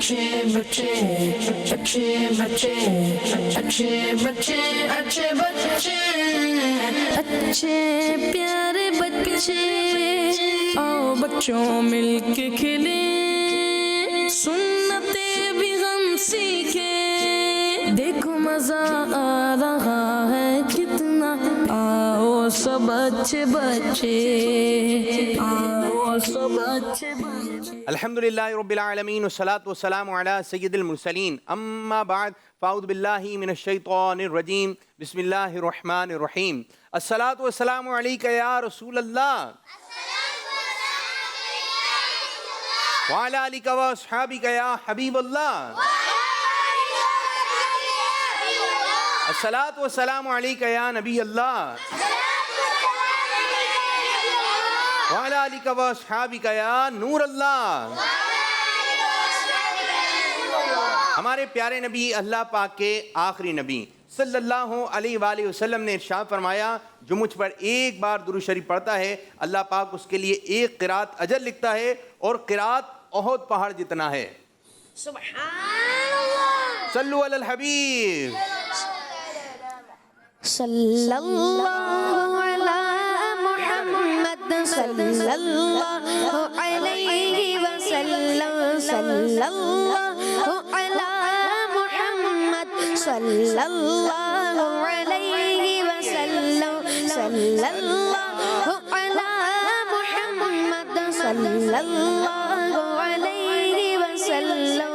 अच्छे बच्चे अच्छे बच्चे अच्छे बच्चे अच्छे बच्चे अच्छे प्यारे बच्चे आओ बच्चों मिलके खेले सुन्नते भी हम सीखे देखो मजा आ रहा है कितना आओ सब अच्छे बच्चे आओ सब अच्छे बच्चे। अल्हम्दुलिल्लाहि रब्बिल आलमीन वस्सलातु वस्सलामु अला सय्यिदिल मुरसलीन अम्मा बाद फ़अऊज़ु बिल्लाहि मिनश शैतानिर रजीम बिस्मिल्लाहिर रहमानिर रहीम अस्सलातु वस्सलामु अलैका या रसूलल्लाह व अला आलिका व अस्हाबिका या हबीबल्लाह अस्सलातु वस्सलामु अलैका या नबी अल्लाह व अला आलिका व अस्हाबिका या नूर अल्लाह। हमारे प्यारे नबी अल्लाह पाक के आखिरी नबी सल्लल्लाहु अलैहि वसल्लम ने इरशाद फरमाया, जो मुझ पर एक बार दुरूद शरीफ पढ़ता है अल्लाह पाक उसके लिए एक क़िरात अजर लिखता है और क़िरात ओहद पहाड़ जितना है। सुब्हानअल्लाह। सल्लु अलल हबीब सल्लल्लाहु अला मुहम्मद सल्लल्लाहु अलैहि वसल्लम सल्लल्लाहु अला मुहम्मद सल्लल्लाहु अलैहि वसल्लम सल्लल्लाहु अला मुहम्मद सल्लल्लाहु अलैहि वसल्लम।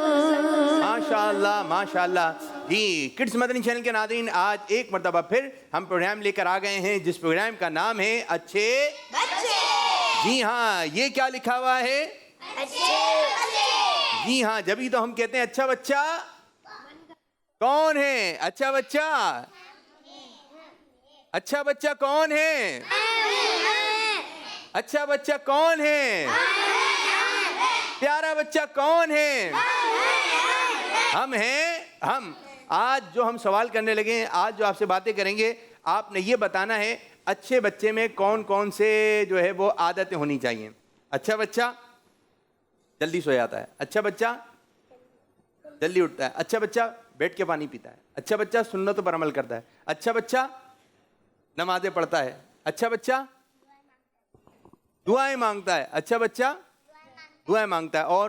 माशाअल्लाह माशाअल्लाह। जी किड्स मदनी चैनल के नाज़रीन, आज एक मरतबा फिर हम प्रोग्राम लेकर आ गए हैं जिस प्रोग्राम का नाम है अच्छे बच्चे। जी हाँ, ये क्या लिखा हुआ है? अच्छे बच्चे। जी हाँ, जब तो हम कहते हैं अच्छा बच्चा कौन है? अच्छा बच्चा, अच्छा बच्चा कौन है? अच्छा बच्चा कौन है? प्यारा बच्चा कौन है? हम हैं। हम आज जो हम सवाल करने लगे हैं, आज जो आपसे बातें करेंगे, आपने ये बताना है अच्छे बच्चे में कौन कौन से जो है वो आदतें होनी चाहिए। अच्छा बच्चा जल्दी सो जाता है, अच्छा बच्चा जल्दी उठता है, अच्छा बच्चा बैठ के पानी पीता है, अच्छा बच्चा सुन्नतों पर अमल करता है, अच्छा बच्चा नमाज़ें पढ़ता है, अच्छा बच्चा दुआएं मांगता है, अच्छा बच्चा दुआएं मांगता है और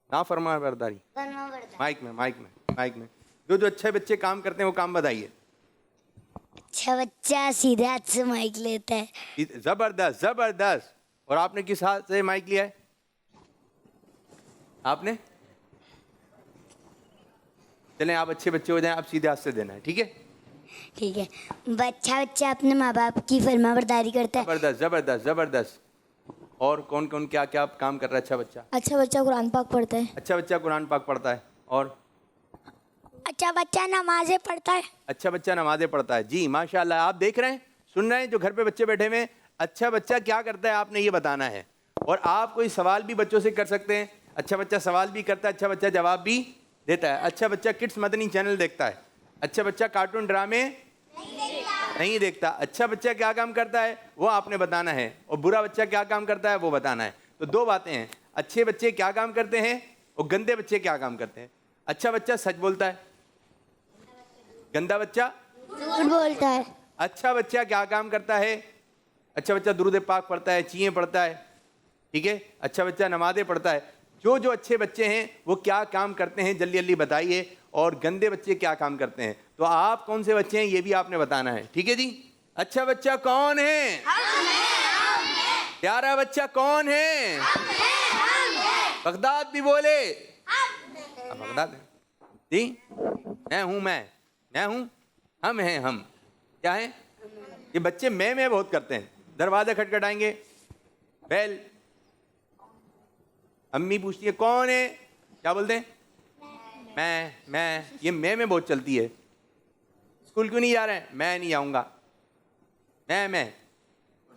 नाफरमा बरदारी। माइक में जो जो अच्छे बच्चे काम करते हैं वो काम बताइए। अच्छा बच्चा सीधे हाथ से माइक लेता है। जबरदस्त जबरदस्त। और आपने किस हाथ से माइक लिया है? आपने? चलें, आप अच्छे बच्चे हो जाएं, आप सीधे हाथ से देना है, ठीक है? ठीक है। अच्छा बच्चा अपने माँ बाप की फरमाबरदारी करता है। जबरदस्त जबरदस्त जबरदस्त। और कौन कौन क्या क्या काम कर रहा है अच्छा बच्चा? अच्छा बच्चा कुरान पाक पढ़ता है। अच्छा बच्चा कुरान पाक पढ़ता है। और अच्छा बच्चा नमाजें पढ़ता है। अच्छा बच्चा नमाजें पढ़ता है। जी माशाल्लाह। आप देख रहे हैं, सुन रहे हैं, जो घर पे बच्चे बैठे हुए हैं, अच्छा बच्चा क्या करता है आपने ये बताना है। और आप कोई सवाल भी बच्चों से कर सकते हैं। अच्छा बच्चा सवाल भी करता है, अच्छा बच्चा जवाब भी देता है। अच्छा बच्चा किड्स मदनी चैनल देखता है, अच्छा बच्चा कार्टून ड्रामे नहीं देखता। अच्छा बच्चा क्या काम करता है वो आपने बताना है, और बुरा बच्चा क्या काम करता है वो बताना है। तो दो बातें हैं, अच्छे बच्चे क्या काम करते हैं और गंदे बच्चे क्या काम करते हैं। अच्छा बच्चा सच बोलता है, गंदा बच्चा झूठ बोलता है। अच्छा बच्चा क्या काम करता है? अच्छा बच्चा दुरूद पाक पढ़ता है, चीएं पढ़ता है, ठीक है? अच्छा बच्चा नमाज़ें पढ़ता है। जो जो अच्छे बच्चे हैं वो क्या काम करते हैं जल्दी जल्दी बताइए, और गंदे बच्चे क्या काम करते हैं। तो आप कौन से बच्चे हैं ये भी आपने बताना है, ठीक है जी? अच्छा बच्चा कौन है? प्यारा बच्चा कौन है? बगदाद भी बोले। बगदाद है जी। मैं हूँ, मैं हूँ, हम हैं, हम क्या हैं? ये बच्चे मैं बहुत करते हैं। दरवाजा खटखटाएंगे, बेल, अम्मी पूछती है कौन है, क्या बोलते हैं? मैं। ये मैं बहुत चलती है। स्कूल क्यों नहीं जा रहे हैं? मैं नहीं जाऊंगा। मैं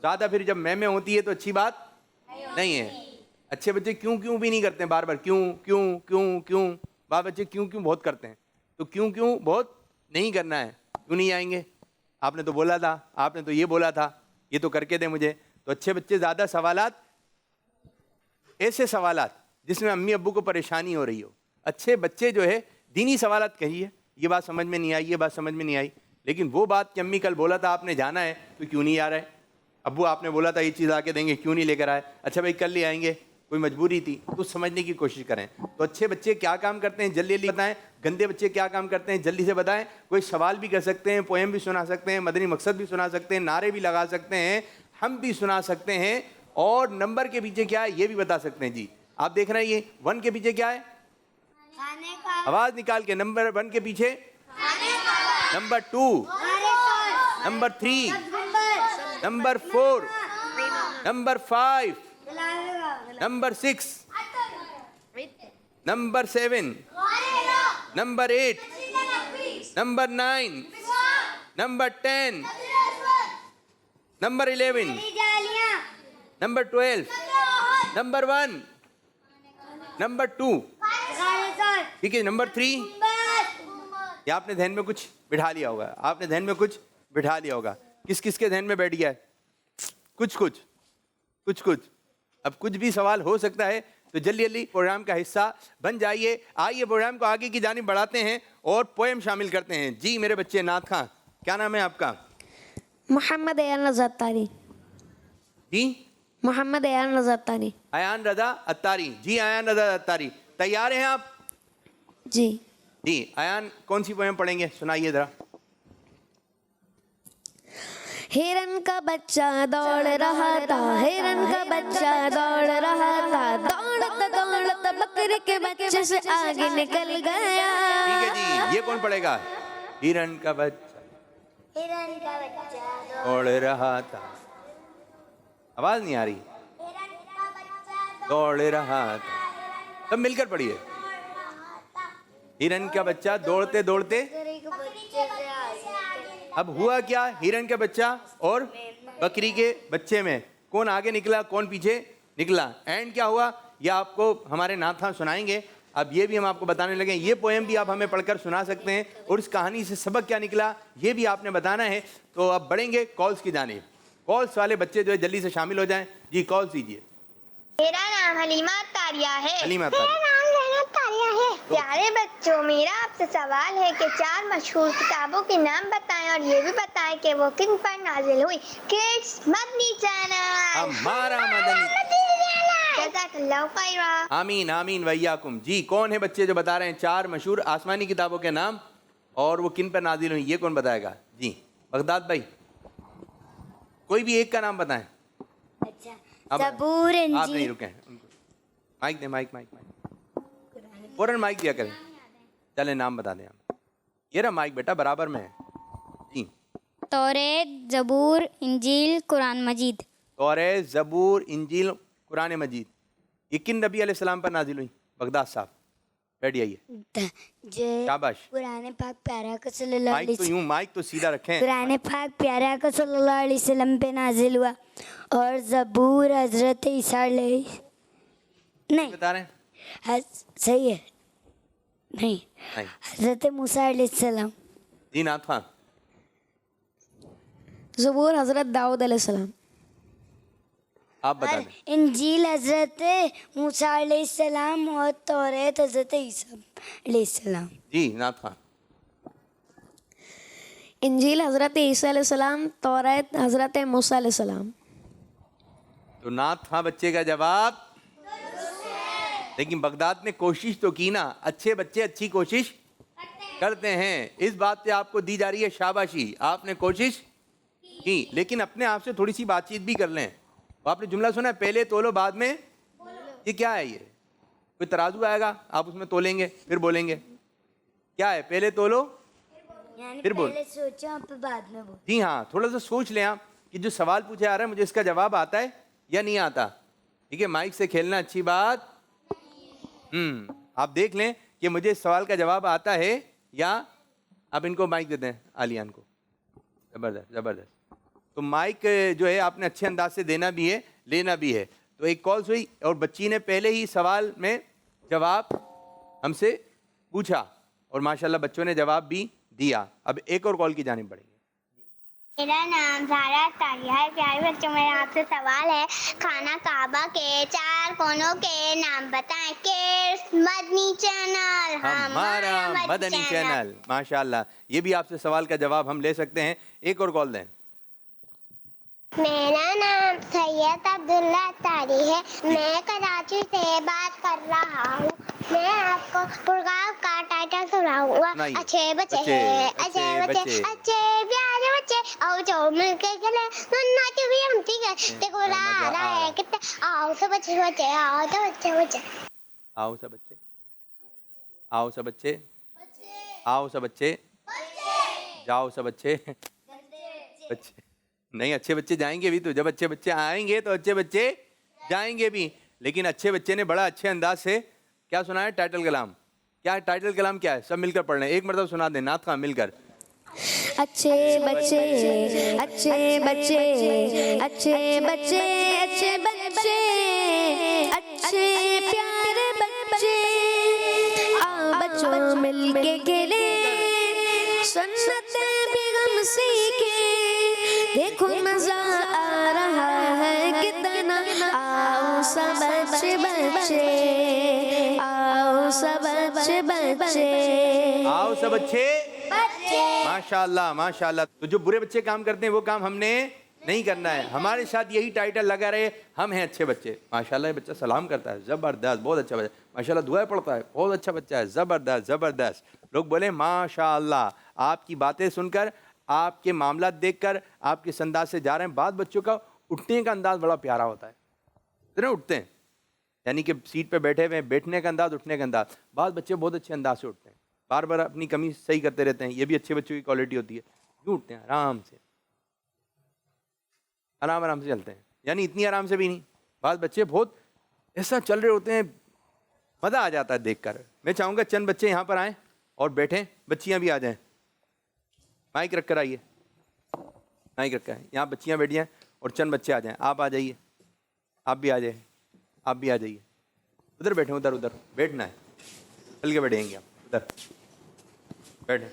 ज़्यादा फिर जब मैं होती है तो अच्छी बात नहीं है। अच्छे बच्चे क्यों भी नहीं करते हैं, बार बार क्यों बार बच्चे क्यों बहुत करते हैं। तो क्यों बहुत नहीं करना है। क्यों नहीं आएंगे? आपने तो बोला था, आपने तो ये बोला था, ये तो करके दे मुझे। तो अच्छे बच्चे ज़्यादा सवालात ऐसे सवालात जिसमें अम्मी अब्बू को परेशानी हो रही हो, अच्छे बच्चे जो है दीनी सवालात कहिए, ये बात समझ में नहीं आई, ये बात समझ में नहीं आई, लेकिन वो बात कि अम्मी कल बोला था आपने जाना है तो क्यों नहीं आ रहा है, अब्बू आपने बोला था ये चीज़ आके देंगे क्यों नहीं लेकर आए, अच्छा भाई कल ले आएंगे, कोई मजबूरी थी, तो समझने की कोशिश करें। तो अच्छे बच्चे क्या काम करते हैं जल्दी जल्दी बताएं, गंदे बच्चे क्या काम करते हैं जल्दी से बताएं। कोई सवाल भी कर सकते हैं, पोएम भी सुना सकते हैं, मदनी मकसद भी सुना सकते हैं, नारे भी लगा सकते हैं, हम भी सुना सकते हैं, और नंबर के पीछे क्या है ये भी बता सकते हैं। जी आप देख रहे हैं ये 1 के पीछे क्या है, आवाज निकाल के, नंबर 1 के पीछे number 2, number 3, number 4, number 5, number 6, number 7, number 8, number 9, number 10, number 11, number 12, number 1, number 2, ठीक है, नंबर 3। ये आपने ध्यान में कुछ बिठा लिया होगा, आपने ध्यान में कुछ बिठा लिया होगा। किस किस के ध्यान में बैठ गया है? कुछ कुछ कुछ कुछ। अब कुछ भी सवाल हो सकता है, तो जल्दी जल्दी प्रोग्राम का हिस्सा बन जाइए। आइए प्रोग्राम को आगे की जानिब बढ़ाते हैं और पोएम शामिल करते हैं। जी मेरे बच्चे, नाथ खां, क्या नाम है आपका? मोहम्मद अयान रज़ा अत्तारी। जी मोहम्मद अयान रज़ा अत्तारी। अयान रज़ा अत्तारी। जी अयान रज़ा अत्तारी, तैयार हैं आप? जी जी अयान, कौन सी पोएम पढ़ेंगे, सुनाइए जरा। हिरन का बच्चा दौड़ रहा था, हिरन का बच्चा दौड़ रहा था, दौड़ता दौड़ता बकरी के बच्चे से आगे निकल गया। ठीक है जी, ये कौन पढ़ेगा? हिरन का बच्चा दौड़ रहा था, आवाज नहीं आ रही, दौड़ रहा था, सब मिलकर पढ़िए। हिरन का बच्चा दौड़ते दौड़ते, अब हुआ क्या, हिरन का बच्चा और बकरी के बच्चे में कौन आगे निकला कौन पीछे निकला, एंड क्या हुआ, यह आपको हमारे नाथा सुनाएंगे। अब ये भी हम आपको बताने लगे, ये पोएम भी आप हमें पढ़कर सुना सकते हैं, और इस कहानी से सबक क्या निकला ये भी आपने बताना है। तो अब बढ़ेंगे कॉल्स की जानिब। कॉल्स वाले बच्चे जो है जल्दी से शामिल हो जाएं। जी कॉल कीजिए। मेरा नाम हलीमा तारिया है। हलीमा मेरा नाम ज़ैनब तारिया है। प्यारे बच्चों, मेरा आपसे सवाल है कि 4 मशहूर किताबों के नाम बताएं और ये भी बताएं कि वो किन पर नाजिल हुई। किड्स मदनी चैनल, हमारा मदनी। जज़ाकल्लाहु खैरा। आमीन आमीन वैयाकुम। जी कौन है बच्चे जो बता रहे हैं 4 मशहूर आसमानी किताबों के नाम और वो किन पर नाजिल हुई, ये कौन बताएगा? जी बगदाद भाई, कोई भी एक का नाम बताएं। अच्छा, अब ज़बूर, आप नहीं इंजील, रुके, माइक दे, माइक माइक माइक फौरन माइक दिया करें। चले नाम बता दें आप। ये रहा माइक बेटा, बराबर में है। जी तौरेत, ज़बूर, इंजील, कुरान मजीद। तौरेत, ज़बूर, इंजील, कुरान मजीद, ये किन नबी अलैहिस्सलाम पर नाजिल हुई? बगदाद साहब बैठ जाइए, शाबाश। कुरान पाक प्यारा का सल्लल्लाहु माइक तो अलैहि यूं, माइक तो सीधा रखें। कुरान पाक प्यारा का सल्लल्लाहु अलैहि वसल्लम पे नाजिल हुआ, और ज़बूर हजरत ईसा नहीं बता रहे हैं? सही है, नहीं नहीं। हजरत मूसा अलैहिस्सलाम। जी नाथ खां, ज़बूर हज़रत दाऊद अलैहिस्सलाम। आप बता और दें। इंजील हजरत मूसा अलैहिस्सलाम और तौरात हजरत ईसा अलैहिस्सलाम। जी नाथ खां, इंजील हज़रत ईसा अलैहिस्सलाम, तौरात हज़रत मूसा अलैहिस्सलाम। तो नाथ खां बच्चे का जवाब, लेकिन बगदाद ने कोशिश तो की ना। अच्छे बच्चे अच्छी कोशिश करते हैं, इस बात पे आपको दी जा रही है शाबाशी। आपने कोशिश की, लेकिन अपने आप से थोड़ी सी बातचीत भी कर लें। आपने जुमला सुना है, पहले तोलो बाद में, ये क्या है? ये कोई तराजू आएगा, आप उसमें तोलेंगे फिर बोलेंगे, क्या है? पहले तोलो यानी फिर बोल। पहले सोचो आप बाद में बोल। जी हाँ, थोड़ा सा सोच लें आप कि जो सवाल पूछे आ रहा है मुझे इसका जवाब आता है या नहीं आता। ठीक है, माइक से खेलना अच्छी बात। आप देख लें कि मुझे इस सवाल का जवाब आता है या। आप इनको माइक देते हैं, आलियान को। ज़बरदस्त ज़बरदस्त। तो माइक जो है आपने अच्छे अंदाज से देना भी है, लेना भी है। तो एक कॉल हुई और बच्ची ने पहले ही सवाल में जवाब हमसे पूछा और माशाल्लाह बच्चों ने जवाब भी दिया। अब एक और कॉल की जानिब बढ़ेंगे। मेरा नाम सारा तारिया है। प्यारे बच्चों, मेरा आपसे सवाल है, खाना काबा के 4 कोनों के नाम बताएं। किड्स मदनी चैनल, हमारा मदनी चैनल। माशाल्लाह, ये भी आपसे सवाल का जवाब हम ले सकते हैं। एक और कॉल दें। मेरा नाम सैयद अब्दुल्ला तारी है। मैं कराची से बात कर रहा हूँ। मैं आपको प्रोग्राम का टाइटल सुनाऊंगा। अच्छे बच्चे हैं, अच्छे बच्चे, अच्छे प्यारे बच्चे, आओ जाओ मिलके खेले, सुनना के भी हम ठीक है। देखो रहा है कितना, आओ सब बच्चे बच्चे, आओ तो बच्चे बच्चे, आओ सब बच्चे, आओ सब बच्चे, आओ सब बच्चे, जाओ सब बच्चे, बच्चे नहीं, अच्छे बच्चे जाएंगे भी तो, जब अच्छे बच्चे आएंगे तो अच्छे बच्चे जाएंगे भी। लेकिन अच्छे बच्चे ने बड़ा अच्छे अंदाज से क्या सुना है, टाइटल कलाम। क्या है टाइटल कलाम, क्या है? सब मिलकर पढ़ रहे हैं, एक मरतबा सुना दें नात खां मिलकर। अच्छे बच्चे, अच्छे बच्चे, अच्छे बच्चे, अच्छे बच्चे, अच्छे प्यारे बच्चे, आओ बच्चों मिलके खेले, सुन्नतें भी हम सीखे, देखो मजा आ रहा है कितना, आओ सब बच्चे बच्चे, आओ सब बच्चे बच्चे, आओ सब अच्छे माशाल्लाह माशाल्लाह। तो जो बुरे बच्चे काम करते हैं वो काम हमने नहीं करना है। हमारे साथ यही टाइटल लगा रहे, हम हैं अच्छे बच्चे। माशाल्लाह, ये बच्चा सलाम करता है, ज़बरदस्त, बहुत अच्छा बच्चा। माशाल्लाह, दुआ पढ़ता है, बहुत अच्छा बच्चा है, ज़बरदस्त ज़बरदस्त। लोग बोले माशाल्लाह। आपकी बातें सुनकर, आपके मामला देखकर, आपके इस अंदाज से जा रहे हैं। बाद बच्चों का उठने का अंदाज बड़ा प्यारा होता है, इतने उठते हैं, यानी कि सीट पे बैठे हुए, बैठने का अंदाज, उठने का अंदाज। बाद बच्चे बहुत अच्छे अंदाज से उठते हैं, बार बार अपनी कमी सही करते रहते हैं। ये भी अच्छे बच्चों की क्वालिटी होती है। यूँ उठते हैं आराम से, आराम आराम से चलते हैं, यानी इतनी आराम से भी नहीं। बाद बच्चे बहुत ऐसा चल रहे होते हैं, मज़ा आ जाता है देखकर। मैं चाहूँगा चंद बच्चे यहाँ पर आएँ और बैठें, बच्चियाँ भी आ जाएँ। माइक रख कर आइए, माइक रखा है, यहाँ बच्चियाँ बैठ जाएँ और चंद बच्चे आ जाएँ। आप आ जाइए, आप भी आ जाइए, आप भी आ जाइए। उधर बैठे, उधर उधर बैठना है, चल के बैठेंगे आप, उधर बैठे,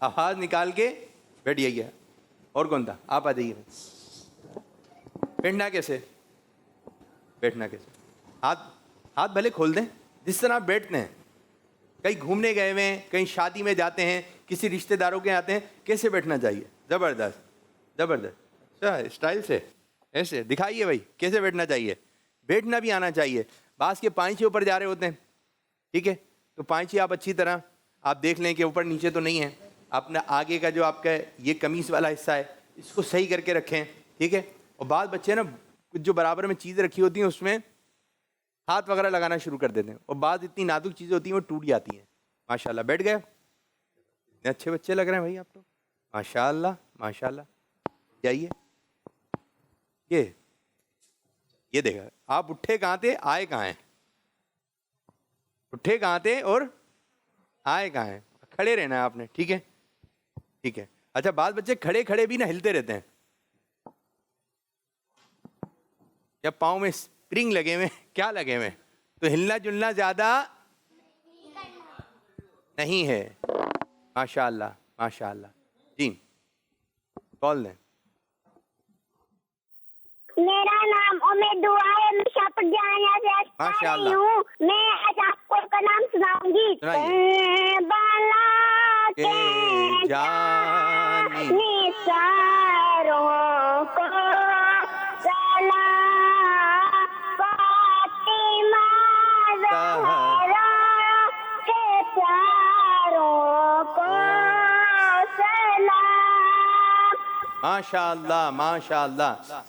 आवाज़ निकाल के बैठ जाइए। और कौन था? आप आ जाइए। बैठना कैसे, बैठना कैसे? हाथ हाथ भले खोल दें, जिस तरह आप बैठते हैं। कहीं घूमने गए हुए हैं, कहीं शादी में जाते हैं, किसी रिश्तेदारों के आते हैं, कैसे बैठना चाहिए? ज़बरदस्त ज़बरदस्त। अच्छा, स्टाइल से ऐसे दिखाइए भाई, कैसे बैठना चाहिए। बैठना भी आना चाहिए। बांस के पांचे ऊपर जा रहे होते हैं, ठीक है, तो पांचे आप अच्छी तरह आप देख लें कि ऊपर नीचे तो नहीं है। अपना आगे का जो आपका ये कमीज वाला हिस्सा है, इसको सही करके रखें, ठीक है। और बाद बच्चे ना कुछ जो बराबर में चीज़ें रखी होती हैं उसमें हाथ वगैरह लगाना शुरू कर देते हैं, और बाद इतनी नाजुक चीज़ें होती हैं वो टूट जाती हैं। माशाल्लाह, बैठ गए, इतने अच्छे बच्चे लग रहे हैं भाई आप तो, माशाल्लाह माशाल्लाह। जाइए, ये देखा, आप उठे कहाँ थे, आए कहाँ हैं? उठे कहाँ थे और आए कहाँ हैं? खड़े रहना है आपने, ठीक है ठीक है। अच्छा, बाद बच्चे खड़े खड़े भी ना हिलते रहते हैं, या पाँव में स्प्रिंग लगे हुए, क्या लगे हुए, तो हिलना जुलना ज़्यादा नहीं है। माशाल्लाह माशाल्लाह। जी, कॉल दें। मेरा नाम उम्मीद दुआ है, मैं शाहपुर जानिया से माशाल्लाह हूँ। मैं आज आपको का नाम सुनाऊंगी। बाला के जानी निसारों को सलाम, फातिमा ज़हरा के प्यारों को सलाम। माशाल्लाह माशाल्लाह,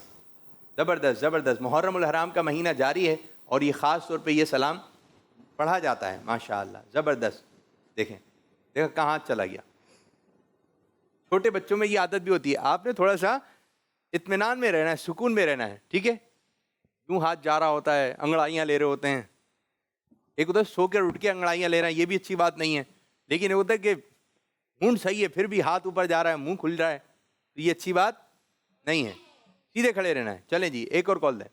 ज़बरदस्त ज़बरदस्त। मुहर्रम उल हराम का महीना जारी है और ये ख़ास तौर पे ये सलाम पढ़ा जाता है। माशाल्लाह ज़बरदस्त। देखें देखा कहाँ चला गया। छोटे बच्चों में ये आदत भी होती है, आपने थोड़ा सा इत्मीनान में रहना है, सुकून में रहना है, ठीक है। यूँ हाथ जा रहा होता है, अंगड़ाइयाँ ले रहे होते हैं, एक उधर सो कर उठ के अंगड़ाइयाँ ले रहे हैं, ये भी अच्छी बात नहीं है। लेकिन एक होता है कि मुंड सही है फिर भी हाथ ऊपर जा रहा है, मुंह खुल रहा है, तो ये अच्छी बात नहीं है। सीधे खड़े रहना है। चलें जी, एक और कॉल दें।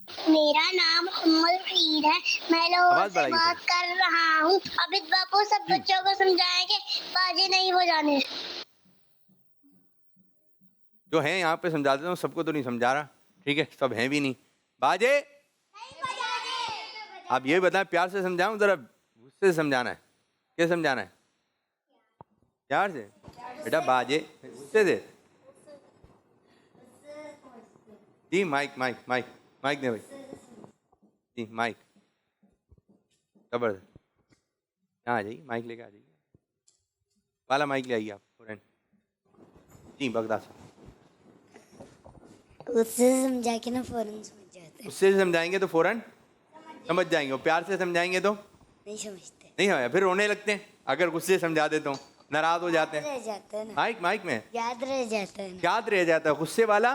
मेरा नाम उम्मुल खीर है, मैं लोगों से बात कर रहा हूँ। अमित बापू सब बच्चों को समझाएंगे बाजी नहीं बजाने। जो हैं यहाँ पे समझा देता हूँ, सबको तो नहीं समझा रहा, ठीक है, सब हैं भी नहीं। बाजे आप ये बताएं, प्यार से समझाऊं जरा गुस्से से समझाना है? क्या समझाना है? प्यार से बेटा, बाजे गुस्से से। जी माइक माइक माइक माइक दे भाई जी, माइक जबरदस्त। यहाँ आ जाइए, माइक लेके आ जाइए, वाला माइक ले आइए आप फ्रेंड जी। बगदाद साहब उससे समझा के ना फौरन समझ जाते हैं। उससे समझाएंगे तो फौरन समझ जाएंगे, और प्यार से समझाएंगे तो नहीं समझते, नहीं समझ, फिर रोने लगते हैं। अगर गुस्से से समझा दे तो नाराज हो जाते हैं। रह जाता है ना, माइक माइक में याद रह जाता है ना। याद रह जाता है। गुस्से वाला,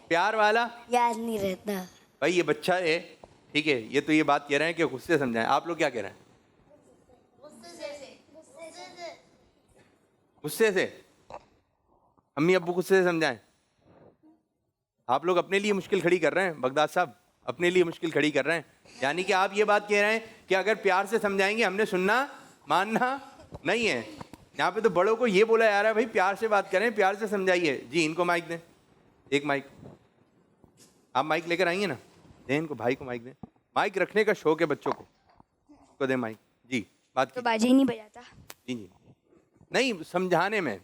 प्यार वाला याद नहीं रहता। भाई ये बच्चा है, ठीक है, ये तो ये बात कह रहे हैं कि गुस्से से समझाएं। आप लोग क्या कह रहे हैं? गुस्से से अम्मी अब्बू गुस्से से समझाएं। आप लोग अपने लिए मुश्किल खड़ी कर रहे हैं, बगदाद साहब अपने लिए मुश्किल खड़ी कर रहे हैं। यानी कि आप ये बात कह रहे हैं कि अगर प्यार से समझाएंगे हमने सुनना मानना नहीं है। यहाँ पे तो बड़ों को ये बोला जा रहा है भाई प्यार से बात करें, प्यार से समझाइए। जी इनको माइक दें, एक माइक आप माइक लेकर आइए ना, दें इनको, भाई को माइक दें। माइक रखने का शौक है बच्चों को दें माइक। जी बात तो बाजे ही नहीं बजाता। जी जी नहीं, समझाने में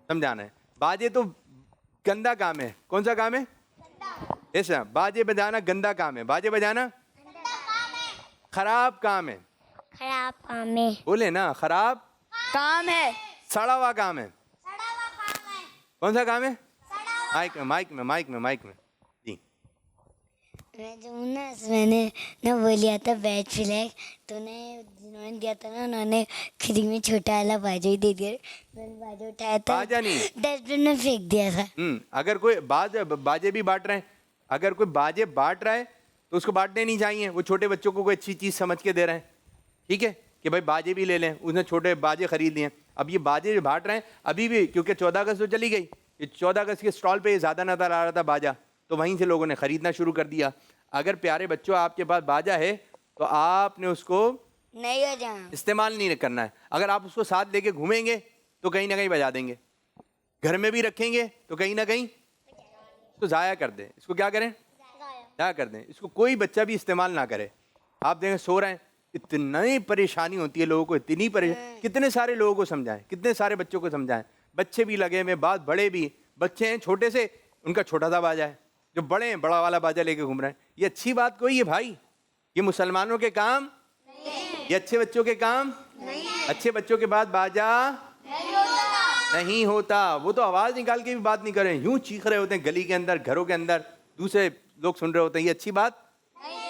समझाना है। बाजे तो गंदा काम है। कौन सा काम है? ऐसा बाजे बजाना गंदा काम है। बाजे बजाना खराब काम है। खराब काम है। बोले ना, खराब काम है, सड़ा हुआ काम है। कौन सा काम है? माइक में माइक में माइक में माइक में जी। मैं जो ना मैंने ना वो लिया था बैच फ्लैग, तो ने जिन्होंने दिया था ना उन्होंने फ्री में छोटा वाला बाजा ही दे दिया। मैंने बाजा उठाया था, बाजा नहीं, डस्टबिन में फेंक दिया था। अगर कोई बाजे भी बांट रहे हैं, अगर कोई बाजे बांट रहा है तो उसको बांटने नहीं चाहिए। वो छोटे बच्चों को कोई अच्छी चीज़ समझ के दे रहे हैं, ठीक है, कि भाई बाजे भी ले लें। उसने छोटे बाजे खरीद लिए। अब ये बाजे जो बांट रहे हैं अभी भी, क्योंकि 14 अगस्त तो चली गई, ये 14 अगस्त के स्टॉल पे ज़्यादा नज़र आ रहा था बाजा, तो वहीं से लोगों ने ख़रीदना शुरू कर दिया। अगर प्यारे बच्चों आपके पास बाजा है तो आपने उसको नहीं हो जा इस्तेमाल नहीं करना है। अगर आप उसको साथ लेके घूमेंगे तो कहीं ना कहीं बजा देंगे, घर में भी रखेंगे तो कहीं ना कहीं इसको ज़ाया कर दें। इसको क्या करें? ज़ाया कर दें। इसको कोई बच्चा भी इस्तेमाल ना करे। आप देखें सो रहे हैं, इतनी परेशानी होती है लोगों को, इतनी परेशानी। कितने सारे लोगों को समझाएं, कितने सारे बच्चों को समझाएं। बच्चे भी लगे हुए, बात बड़े भी। बच्चे हैं छोटे से, उनका छोटा सा बाजा है, जो बड़े हैं बड़ा वाला बाजा लेके घूम रहे हैं। ये अच्छी बात कोई है भाई? ये मुसलमानों के काम, ये अच्छे बच्चों के काम। अच्छे बच्चों के बाद बाजा नहीं होता। वो तो आवाज़ निकाल के भी बात नहीं करें, यूं चीख रहे होते हैं गली के अंदर, घरों के अंदर, दूसरे लोग सुन रहे होते हैं। ये अच्छी बात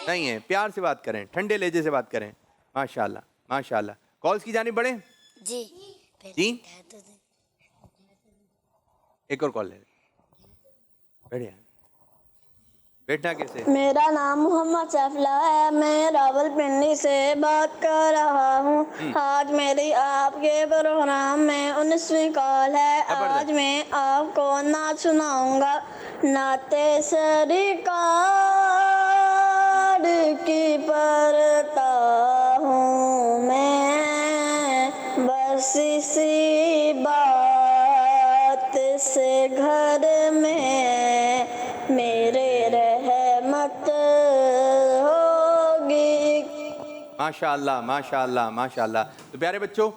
नहीं है। प्यार से बात करें, ठंडे लहजे से बात करें। माशाल्लाह माशाल्लाह। कॉल्स की जानिब बढ़े जी जी। एक और कॉल ले, बढ़िया। बैठना कैसे? मेरा नाम मोहम्मद सैफला है, मैं रावलपिंडी से बात कर रहा हूँ। आज मेरी आपके प्रोग्राम में 19वीं कॉल है। आज मैं आपको नात सुनाऊंगा। नाते सरकार की पढ़ता हूँ मैं, बस इसी बात से घर में मेरे रहमत होगी। माशाल्लाह माशाल्लाह माशाल्लाह। तो प्यारे बच्चों,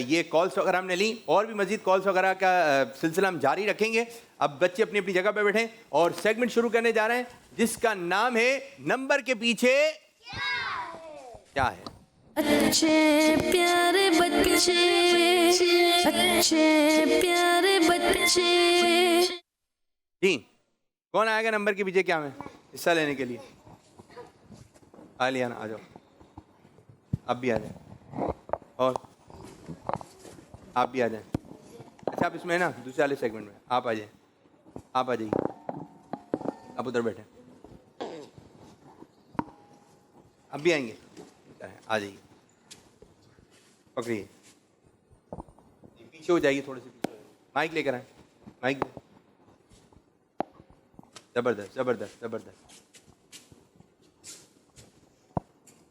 ये कॉल्स वगैरह हमने ली, और भी मजीद कॉल्स वगैरह का सिलसिला हम जारी रखेंगे। अब बच्चे अपनी अपनी जगह पे बैठें और सेगमेंट शुरू करने जा रहे हैं जिसका नाम है नंबर के पीछे क्या है। अच्छे प्यारे बच्चे, अच्छे प्यारे बच्चे। जी कौन आएगा नंबर के पीछे क्या में हिस्सा लेने के लिए? आ लिया ना, आ जाओ। आप भी आ जाए और आप भी आ जाएं। अच्छा आप इसमें ना दूसरे वाले सेगमेंट में आप आ जाएं, आप आ जाइए, आप उधर बैठे। अब भी आएंगे, आ जाइए, पकड़िए, पीछे हो जाइए, थोड़े से पीछे। माइक लेकर आए, माइक। जबरदस्त जबरदस्त जबरदस्त।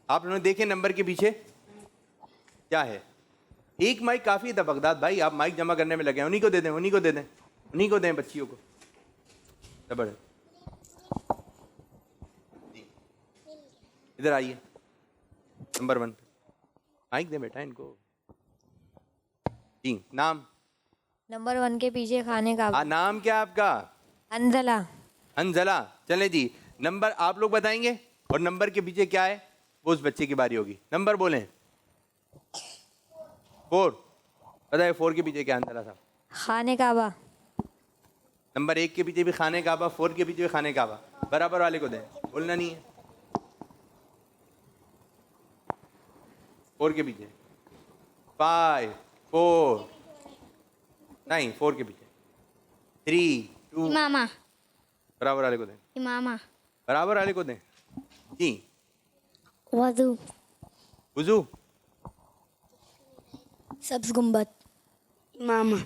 आप लोगों ने देखे नंबर के पीछे क्या है? एक माइक काफ़ी था बगदाद भाई, आप माइक जमा करने में लगे हैं, उन्हीं को दे दें, उन्हीं को दे दें, उन्हीं को दें बच्चियों को। जबर, इधर आइए नंबर 1 पे, माइक दे बेटा इनको। जी, नाम? नंबर 1 के पीछे खाने का। नाम क्या आपका? अंजला। अंजला। चले जी, नंबर आप लोग बताएंगे और नंबर के पीछे क्या है वो उस बच्चे की बारी होगी। नंबर बोलें। 4 बताइए, 4 के पीछे क्या अंजला साहब? खाने काबा। नंबर 1 के पीछे भी खाने काबा, 4 के पीछे भी खाने काबा। बराबर वाले को दें, बोलना नहीं है। 4 के पीछे 5 4 नहीं, 4 के पीछे 3 2 इमामा। बराबर वाले को दें, इमामा। बराबर वाले को दें। जी, वजू। वुजू। सब्ज गुम्बद। इमामा।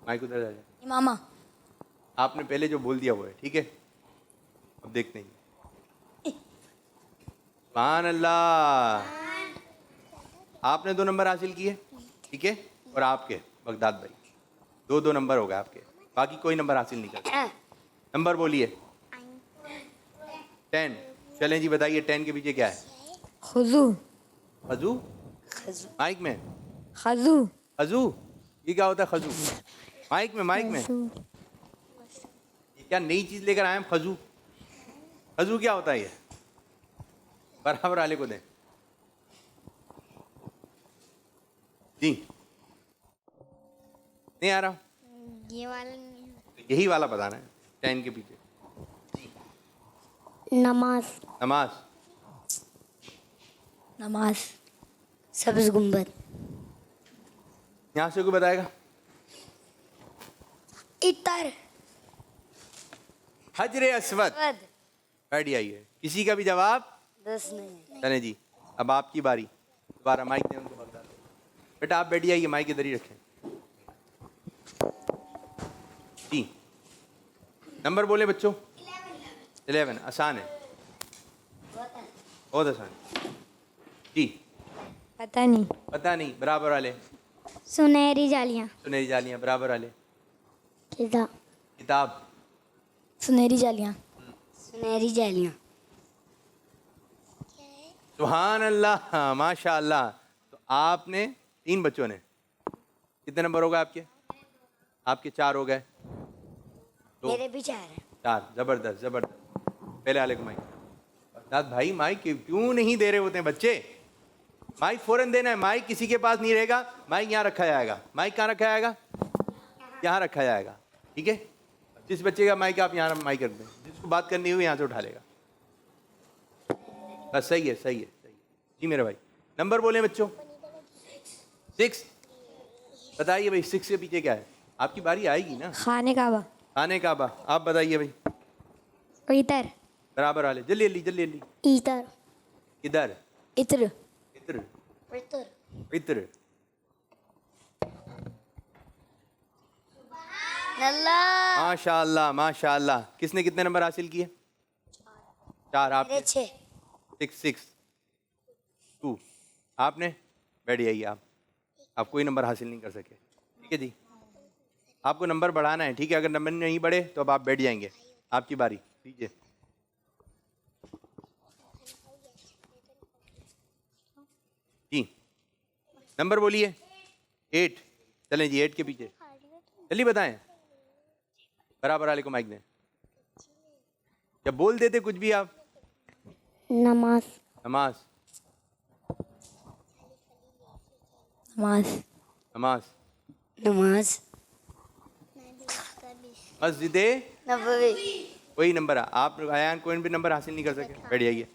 माइक उधर आ जाए। इमामा। आपने पहले जो बोल दिया वो है, ठीक है। अब देखते हैं। सुभान अल्लाह। आपने 2 नंबर हासिल किए, ठीक है, और आपके बगदाद भाई 2 नंबर हो गए आपके, बाकी कोई नंबर हासिल नहीं कर। नंबर बोलिए। 10। चलें जी, बताइए 10 के पीछे क्या है? खुजू। खजू? माइक में खजू। खजू, ये क्या होता है खजू? माइक में, माइक में। ये क्या नई चीज लेकर आए हम? खजू, खजू क्या होता है ये? बराबर वाले को दें। जी, नहीं आ रहा? ये वाला नहीं। यही वाला बताना है 10 के पीछे। नमाज। नमाज। नमाज। सब्ज गुम्बद। यहाँ से कोई बताएगा? इतर। हजरे अस्वद। बैठ जाइए, किसी का भी जवाब? 10 नहीं। चले जी, अब आपकी बारी। दोबारा माइक दें उनको बगदाद। बेटा आप बैठ जाइए, माइक इधर ही रखें। जी, नंबर बोले बच्चों। 11। आसान है, बहुत आसान। जी, पता नहीं। पता नहीं। बराबर वाले। सुनहरी जालियाँ। सुनहरी जालियाँ। बराबर वाले। किताब। किताब। सुनहरी जालियाँ। सुनहरी जालियाँ। सुभान अल्लाह, माशा अल्लाह। तो आपने 3 बच्चों ने कितने नंबर हो गए आपके? आपके 4 हो गए। मेरे भी 4 है। 4। जबरदस्त, जबरदस्त। पहले वाले को माइक। बगदाद भाई माइक क्यों नहीं दे रहे होते हैं बच्चे? माइक फौरन देना है। माइक किसी के पास नहीं रहेगा, माइक यहाँ रखा जाएगा। माइक कहाँ रखा जाएगा? यहाँ रखा जाएगा, ठीक है। जिस बच्चे का माइक आप यहाँ माइक रख दें, जिसको बात करनी हुई यहाँ से उठा लेगा। बस सही है, सही है, सही है। जी मेरे भाई, नंबर बोले बच्चों। 6 बताइए भाई, 6 के पीछे क्या है? आपकी बारी आएगी ना। खाने काबा। खाने काबा। आप बताइए भाई। इतर। बराबर वाले। जल्दी जल्दी जल्दी जल्दी। इतर। इधर। इत्र। इत्र। इत्र। इत्र। माशाअल्लाह, माशाअल्लाह। किसने कितने नंबर हासिल किए? 4। आपने 6 2। आपने? बैठ जाइए आप कोई नंबर हासिल नहीं कर सके, ठीक है जी। आपको नंबर बढ़ाना है, ठीक है। अगर नंबर नहीं बढ़े तो अब आप बैठ जाएंगे। आपकी बारी, दीजिए। जी, नंबर बोलिए। 8। चलें जी, 8 के पीछे जल्दी बताएं। बराबर वाले को माइक दें। जब बोल देते कुछ भी आप। नमाज। नमाज। नमाज। नमाज। नमाज। मस्जिदे नबवी। वही नंबर है। आप आयान कोई भी नंबर हासिल नहीं कर सके, बैठ जाइए।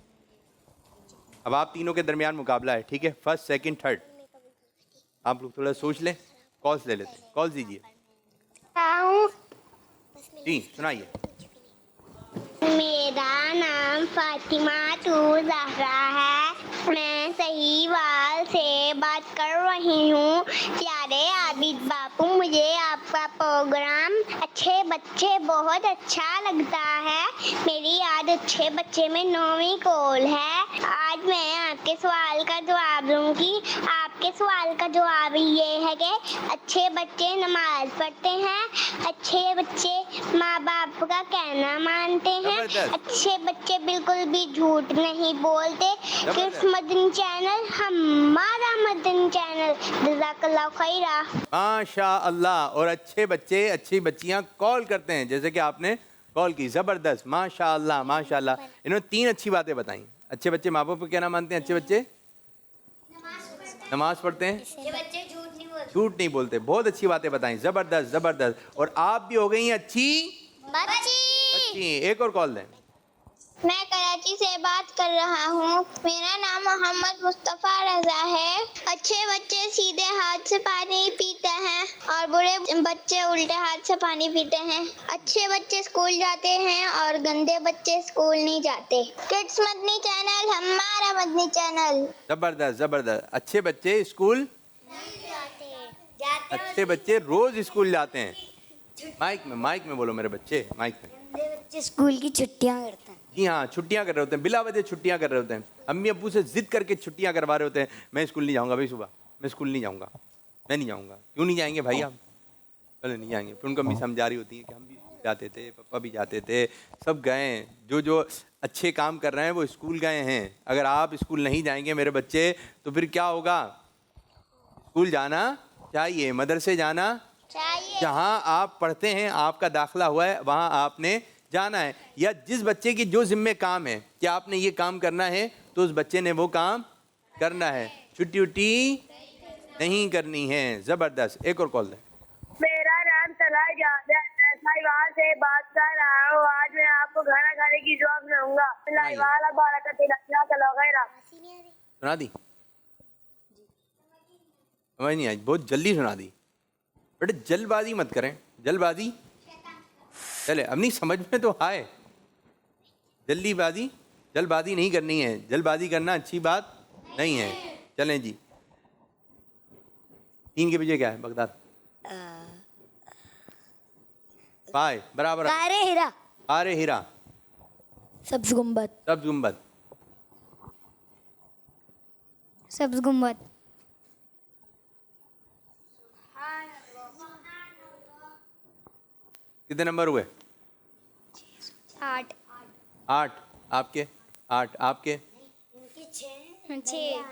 अब आप तीनों के दरमियान मुकाबला है, ठीक है। First, second, third. आप लोग थोड़ा सोच लें। कॉल्स ले लेते हैं, कॉल्स दीजिए। जी सुनाइए। मेरा नाम फातिमा तू ज़हरा है। मैं सहीवाल से बात कर रही हूँ। प्यारे आबिद बापू, मुझे आपका प्रोग्राम अच्छे बच्चे बहुत अच्छा लगता है। मेरी आज अच्छे बच्चे में 9वीं कॉल है। आज मैं आपके सवाल का जवाब दूंगी। आपके आपके सवाल का जवाब ये है कि अच्छे बच्चे नमाज पढ़ते हैं, अच्छे बच्चे माँ बाप का कहना मानते हैं, अच्छे बच्चे बिल्कुल भी झूठ नहीं बोलते। किड्स मदनी चैनल हमारा मदनी चैनल। जज़ाकल्लाह खैरा। माशा अल्लाह। और अच्छे बच्चे अच्छी बच्चियां कॉल करते हैं, जैसे कि आपने कॉल की। ज़बरदस्त, माशा अल्लाह माशा अल्लाह। इन्होंने 3 अच्छी बातें बताई। अच्छे बच्चे माँ बाप को कहना मानते हैं, अच्छे बच्चे नमाज पढ़ते हैं, झूठ नहीं बोलते। बहुत अच्छी बातें बताई, ज़बरदस्त ज़बरदस्त। और आप भी हो गई अच्छी बच्ची। एक और कॉल दें। मैं कराची से बात कर रहा हूँ। मेरा नाम मोहम्मद मुस्तफ़ा रज़ा है। अच्छे बच्चे सीधे हाथ से पानी पीते हैं और बुरे बच्चे उल्टे हाथ से पानी पीते हैं। अच्छे बच्चे स्कूल जाते हैं और गंदे बच्चे स्कूल नहीं जाते। किड्स मदनी चैनल हमारा मदनी चैनल। ज़बरदस्त ज़बरदस्त। अच्छे बच्चे स्कूल अच्छे बच्चे रोज स्कूल जाते हैं। माइक में बोलो मेरे बच्चे, माइक में। बच्चे स्कूल की छुट्टियां करते हैं। जी हाँ, छुट्टियां कर रहे होते हैं, बिला वजह छुट्टियां कर रहे होते हैं। अम्मी अब्बू से जिद करके छुट्टियां करवा रहे होते हैं। मैं स्कूल नहीं जाऊंगा भाई, सुबह मैं स्कूल नहीं जाऊंगा, मैं नहीं जाऊंगा। क्यों नहीं जाएंगे भाई आप? बोले नहीं जाएंगे। फिर उनको अम्मी समझा रही होती है कि हम भी जाते थे, पापा भी जाते थे, सब गए। जो अच्छे काम कर रहे हैं वो स्कूल गए हैं। अगर आप स्कूल नहीं जाएंगे मेरे बच्चे तो फिर क्या होगा? स्कूल जाना चाहिए, मदरसे जाना चाहिए। जहाँ आप पढ़ते हैं, आपका दाखिला हुआ है, वहाँ आपने जाना है। या जिस बच्चे की जो जिम्मे काम है कि आपने ये काम करना है, तो उस बच्चे ने वो काम करना है। छुट्टी उट्टी नहीं करनी है। ज़बरदस्त। एक और कॉल दें। मेरा नाम सलाह जाद है। मैं साहिवाल से बात कर रहा हूँ। आज मैं आपको खाना खाने की दुआ सुनाऊंगा। सुना दी? समझ नहीं आई, बहुत जल्दी सुना दी। बेटे जल्दबाजी मत करें, जल्दबाजी चले अपनी समझ में तो आए। जल्दबाजी नहीं करनी है। जल्दबाजी करना अच्छी बात नहीं है। चलें जी। 3 के पीछे क्या है बगदाद? 5 बराबर। आरे हीरा। सब्ज गुम्बद। सब्ज गुम्बद। कितने नंबर हुए? 8। 8 आपके, 8 आपके, 6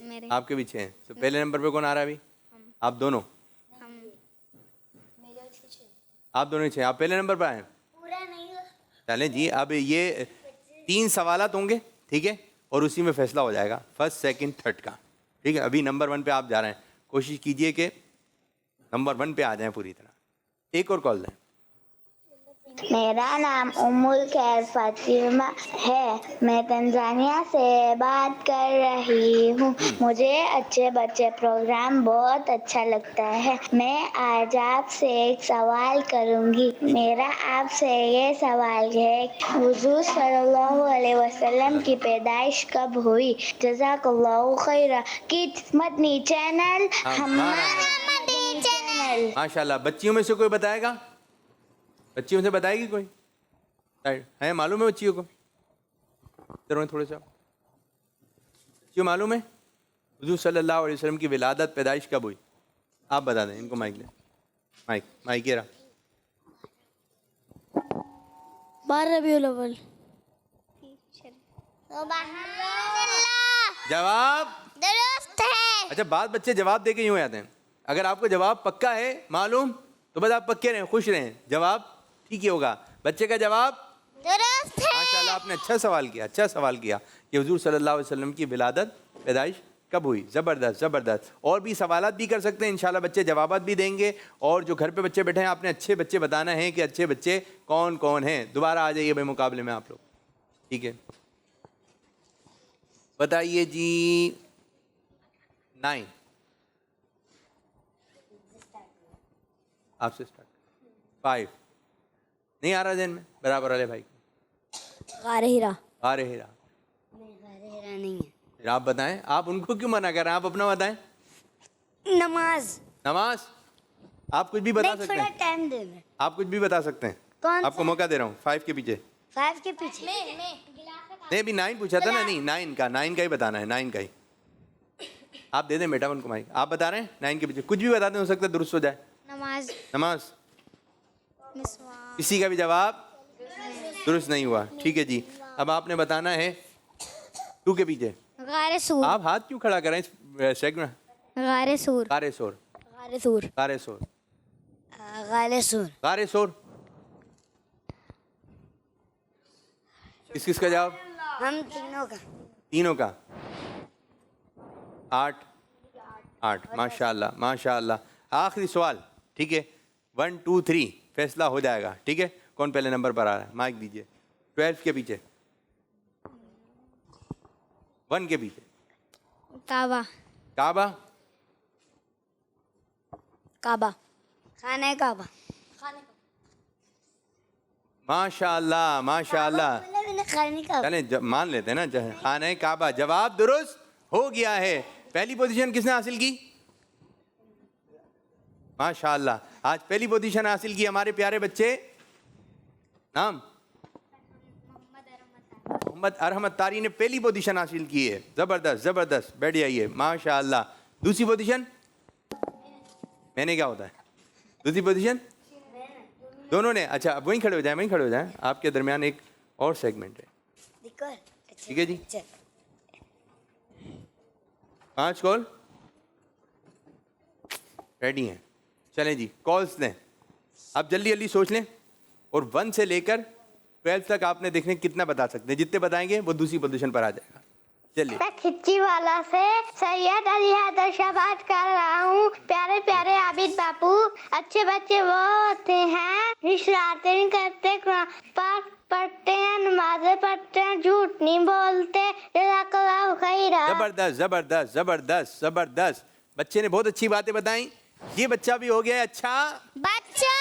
मेरे। आपके भी 6 हैं। तो पहले नंबर पे कौन आ रहा है अभी? आप दोनों। आप दोनों 6। आप पहले नंबर पर आए हैं। चलें जी। अब ये 3 सवालात होंगे, ठीक है, और उसी में फैसला हो जाएगा फर्स्ट सेकंड थर्ड का। ठीक है, अभी नंबर 1 पे आप जा रहे हैं। कोशिश कीजिए कि नंबर 1 पे आ जाएं पूरी तरह। एक और कॉल दें। मेरा नाम उम्मुल खैर फातिमा है। मैं तंजानिया से बात कर रही हूँ। मुझे अच्छे बच्चे प्रोग्राम बहुत अच्छा लगता है। मैं आज आपसे एक सवाल करूँगी। मेरा आपसे ये सवाल है, हुजूर सल्लल्लाहु अलैहि वसल्लम की पैदाइश कब हुई? जज़ाकल्लाहु खैरा। किड्स मदनी चैनल हमारा मदनी चैनल। माशाल्लाह। बच्चियों में से कोई बताएगा? बच्चियों से बताएगी कोई? है मालूम है बच्चियों को? थोड़े से बच्चियों मालूम है हुजूर सल्लल्लाहु अलैहि वसल्लम की विलादत पैदाइश कब हुई? आप बता दें। इनको माइक दें। माइक ये रहा। 12 रबीउल अव्वल। जवाब दुरुस्त है। अच्छा, बात बच्चे जवाब दे के यूँ आते हैं। अगर आपको जवाब पक्का है मालूम, तो बस आप पक्के रहें, खुश रहें, जवाब ठीक ही होगा। बच्चे का जवाब दुरुस्त है। माशाल्लाह, आपने अच्छा सवाल किया कि हुजूर सल्लल्लाहु अलैहि वसल्लम की विलादत पैदाइश कब हुई। ज़बरदस्त। और भी सवालात भी कर सकते हैं, इंशाल्लाह बच्चे जवाबात भी देंगे। और जो घर पे बच्चे बैठे हैं, आपने अच्छे बच्चे बताना है कि अच्छे बच्चे कौन कौन हैं। दोबारा आ जाइए भाई मुकाबले में आप लोग, ठीक है। बताइए जी। 9 आपसे स्टार्ट। 5 नहीं आ रहा दिन में बराबर वाले भाई। गारे हीरा। गारे हीरा नहीं है। फिर आप बताएं। आप उनको क्यों मना कर रहे हैं? आप अपना बताएं। नमाज आप कुछ भी बता सकते हैं। टाइम दे दे। आप कुछ भी बता सकते हैं। कौन आपको मौका दे रहा हूँ। 5 के पीछे। 5 के पीछे नहीं, अभी 9 पूछा था ना। नहीं, 9 का ही बताना है। 9 का ही। आप दे दें बेटा उनको माइक। आप बता रहे हैं 9 के पीछे, कुछ भी बता दें, हो सकता है दुरुस्त हो जाए। नमाज नमाज, मिसवाक किसी का भी जवाब दुरुस्त नहीं हुआ। ठीक है जी, अब आपने बताना है 2 के पीछे। गारे सूर आप हाथ क्यों खड़ा करें इस सेगमेंट? गारे सूर गारे शोर, गारे सूर, गारे शोर, गारे सूर, गारे शोर। किस किस का जवाब? हम तीनों का। तीनों का। 8 माशाल्लाह माशाल्लाह। आखिरी सवाल, ठीक है, 1 2 3 फैसला हो जाएगा। ठीक है, कौन पहले नंबर पर आ रहा है? माइक दीजिए। 12 के पीछे, 1 के पीछे। काबा काबा, काबा, खाने काबा। माशाल्लाह माशाल्लाह। खाने काबा। चलें मान लेते हैं ना, खाने काबा। जवाब दुरुस्त हो गया है। पहली पोजीशन किसने हासिल की? माशाल्लाह, आज पहली पोजीशन हासिल की हमारे प्यारे बच्चे। नाम? मोहम्मद अरहमत तारी ने पहली पोजीशन हासिल की है। जबरदस्त जबरदस्त, बैठ जाइए। माशाल्लाह। दूसरी पोजीशन? मैंने क्या होता है दूसरी पोजीशन? दोनों ने। अच्छा, अब वहीं खड़े हो जाए, वहीं खड़े हो जाए। आपके दरमियान एक और सेगमेंट है। ठीक है जी, 5 कॉल रेडी हैं। चलें जी, कॉल्स लें। आप जल्दी जल्दी सोच लें और 1 से लेकर 12 तक आपने देखने कितना बता सकते हैं। जितने बताएंगे वो दूसरी पोजीशन पर आ जाएगा। चलिए। मैं खिच्ची वाला से सैयद अली हैदर शाह बात कर रहा हूँ। प्यारे प्यारे आबिद बापू, अच्छे बच्चे वो होते हैं शरारतें नहीं करते, पाक पढ़ते हैं, नमाजें पढ़ते हैं, झूठ नहीं बोलते। जज़ाकल्लाहु खैरा। जबरदस्त जबरदस्त जबरदस्त जबरदस्त। बच्चे ने बहुत अच्छी बातें बताई। ये बच्चा भी हो गया अच्छा बच्चा।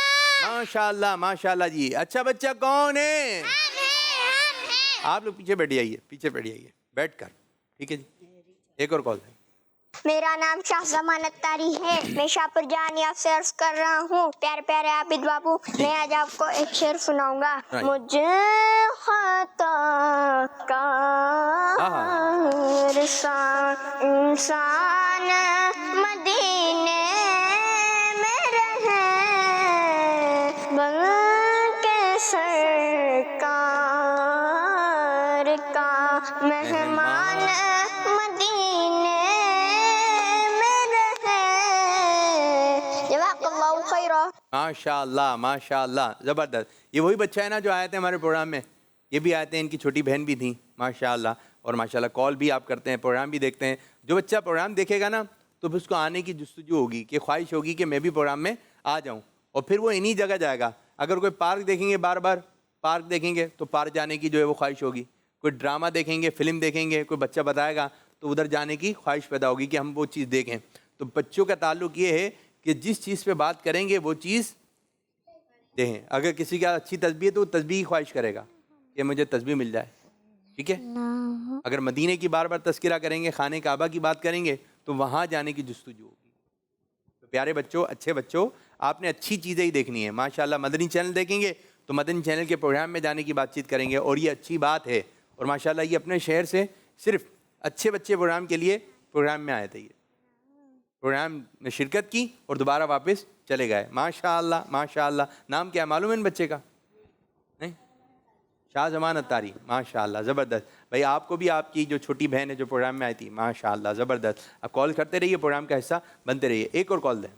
माशाल्लाह माशाल्लाह जी। अच्छा बच्चा कौन है? हम हैं। आप लोग पीछे बैठ जाइए, पीछे बैठ जाइए, बैठ कर। ठीक है जी, एक और कॉल है। मेरा नाम शाह जमानत तारी है। मैं शाहपुर जानिया से अर्ज कर रहा हूँ। प्यारे प्यारे आबिद बाबू, मैं आज आपको एक शेर सुनाऊंगा। मुझे खता का इंसान मदीने में रहे, बन के सरकार का मेहमान मदीने में रहे। जज़ाकल्लाहु खैरा। माशाल्लाह माशाल्लाह, ज़बरदस्त। ये वही बच्चा है ना जो आए थे हमारे प्रोग्राम में। ये भी आए थे, इनकी छोटी बहन भी थी। माशाल्लाह। और माशाल्लाह कॉल भी आप करते हैं, प्रोग्राम भी देखते हैं। जो बच्चा प्रोग्राम देखेगा ना तो फिर उसको आने की जुस्तजू होगी, कि ख्वाहिश होगी कि मैं भी प्रोग्राम में आ जाऊँ, और फिर वो इन्हीं जगह जाएगा। अगर कोई पार्क देखेंगे, बार बार पार्क देखेंगे तो पार्क जाने की जो है वो ख्वाहिश होगी। कोई ड्रामा देखेंगे, फिल्म देखेंगे, कोई बच्चा बताएगा तो उधर जाने की ख्वाहिश पैदा होगी कि हम वो चीज़ देखें। तो बच्चों का ताल्लुक ये है कि जिस चीज़ पे बात करेंगे वो चीज़ देखें। अगर किसी का अच्छी तस्बीह है तो वो तस्बीह की ख्वाहिश करेगा कि मुझे तस्बीह मिल जाए। ठीक है, अगर मदीने की बार बार तस्करा करेंगे, खाने काबा की बात करेंगे तो वहाँ जाने की जुस्तजू होगी। तो प्यारे बच्चों, अच्छे बच्चों, आपने अच्छी चीज़ें ही देखनी है। माशाल्लाह मदनी चैनल देखेंगे तो मदनी चैनल के प्रोग्राम में जाने की बातचीत करेंगे, और ये अच्छी बात है। और माशाल्लाह ये अपने शहर से सिर्फ अच्छे बच्चे प्रोग्राम के लिए प्रोग्राम में आए थे। ये प्रोग्राम में शिरकत की और दोबारा वापस चले गए। माशाल्लाह माशाल्लाह। नाम क्या मालूम है इन बच्चे का? नहीं, शाह जमानत तारी। माशाल्लाह, ज़बरदस्त। भाई आपको भी आपकी जो छोटी बहन है जो प्रोग्राम में आई थी, माशाल्लाह ज़बरदस्त। अब कॉल करते रहिए, प्रोग्राम का हिस्सा बनते रहिए। एक और कॉल दें।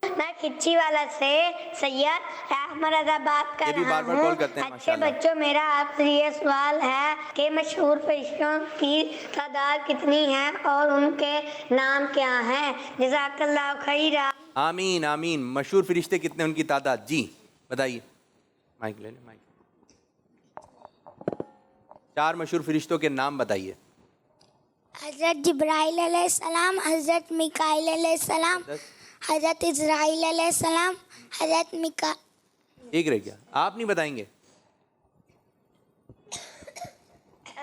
मैं खिच्ची वाला से सैयद अहमद रजा बात कर ये भी रहा बार-बार हूँ। कॉल करते हैं, अच्छे माशाल्लाह। बच्चों, मेरा आपसे ये सवाल है कि मशहूर फरिश्तों की तादाद कितनी है और उनके नाम क्या हैं? जज़ाकल्लाहु खैरा। आमीन आमीन। मशहूर फरिश्ते कितने, उनकी तादाद जी बताइए। माइक ले लें, माइक। 4 मशहूर फरिश्तों के नाम बताइए। हज़रत जिब्राइल अलैहिस्सलाम, हज़रत मिकाइल अलैहिस्सलाम, हज़रत इज़राइल अलैहिस्सलाम, हज़रत मिका। एक रह गया, आप नहीं बताएंगे।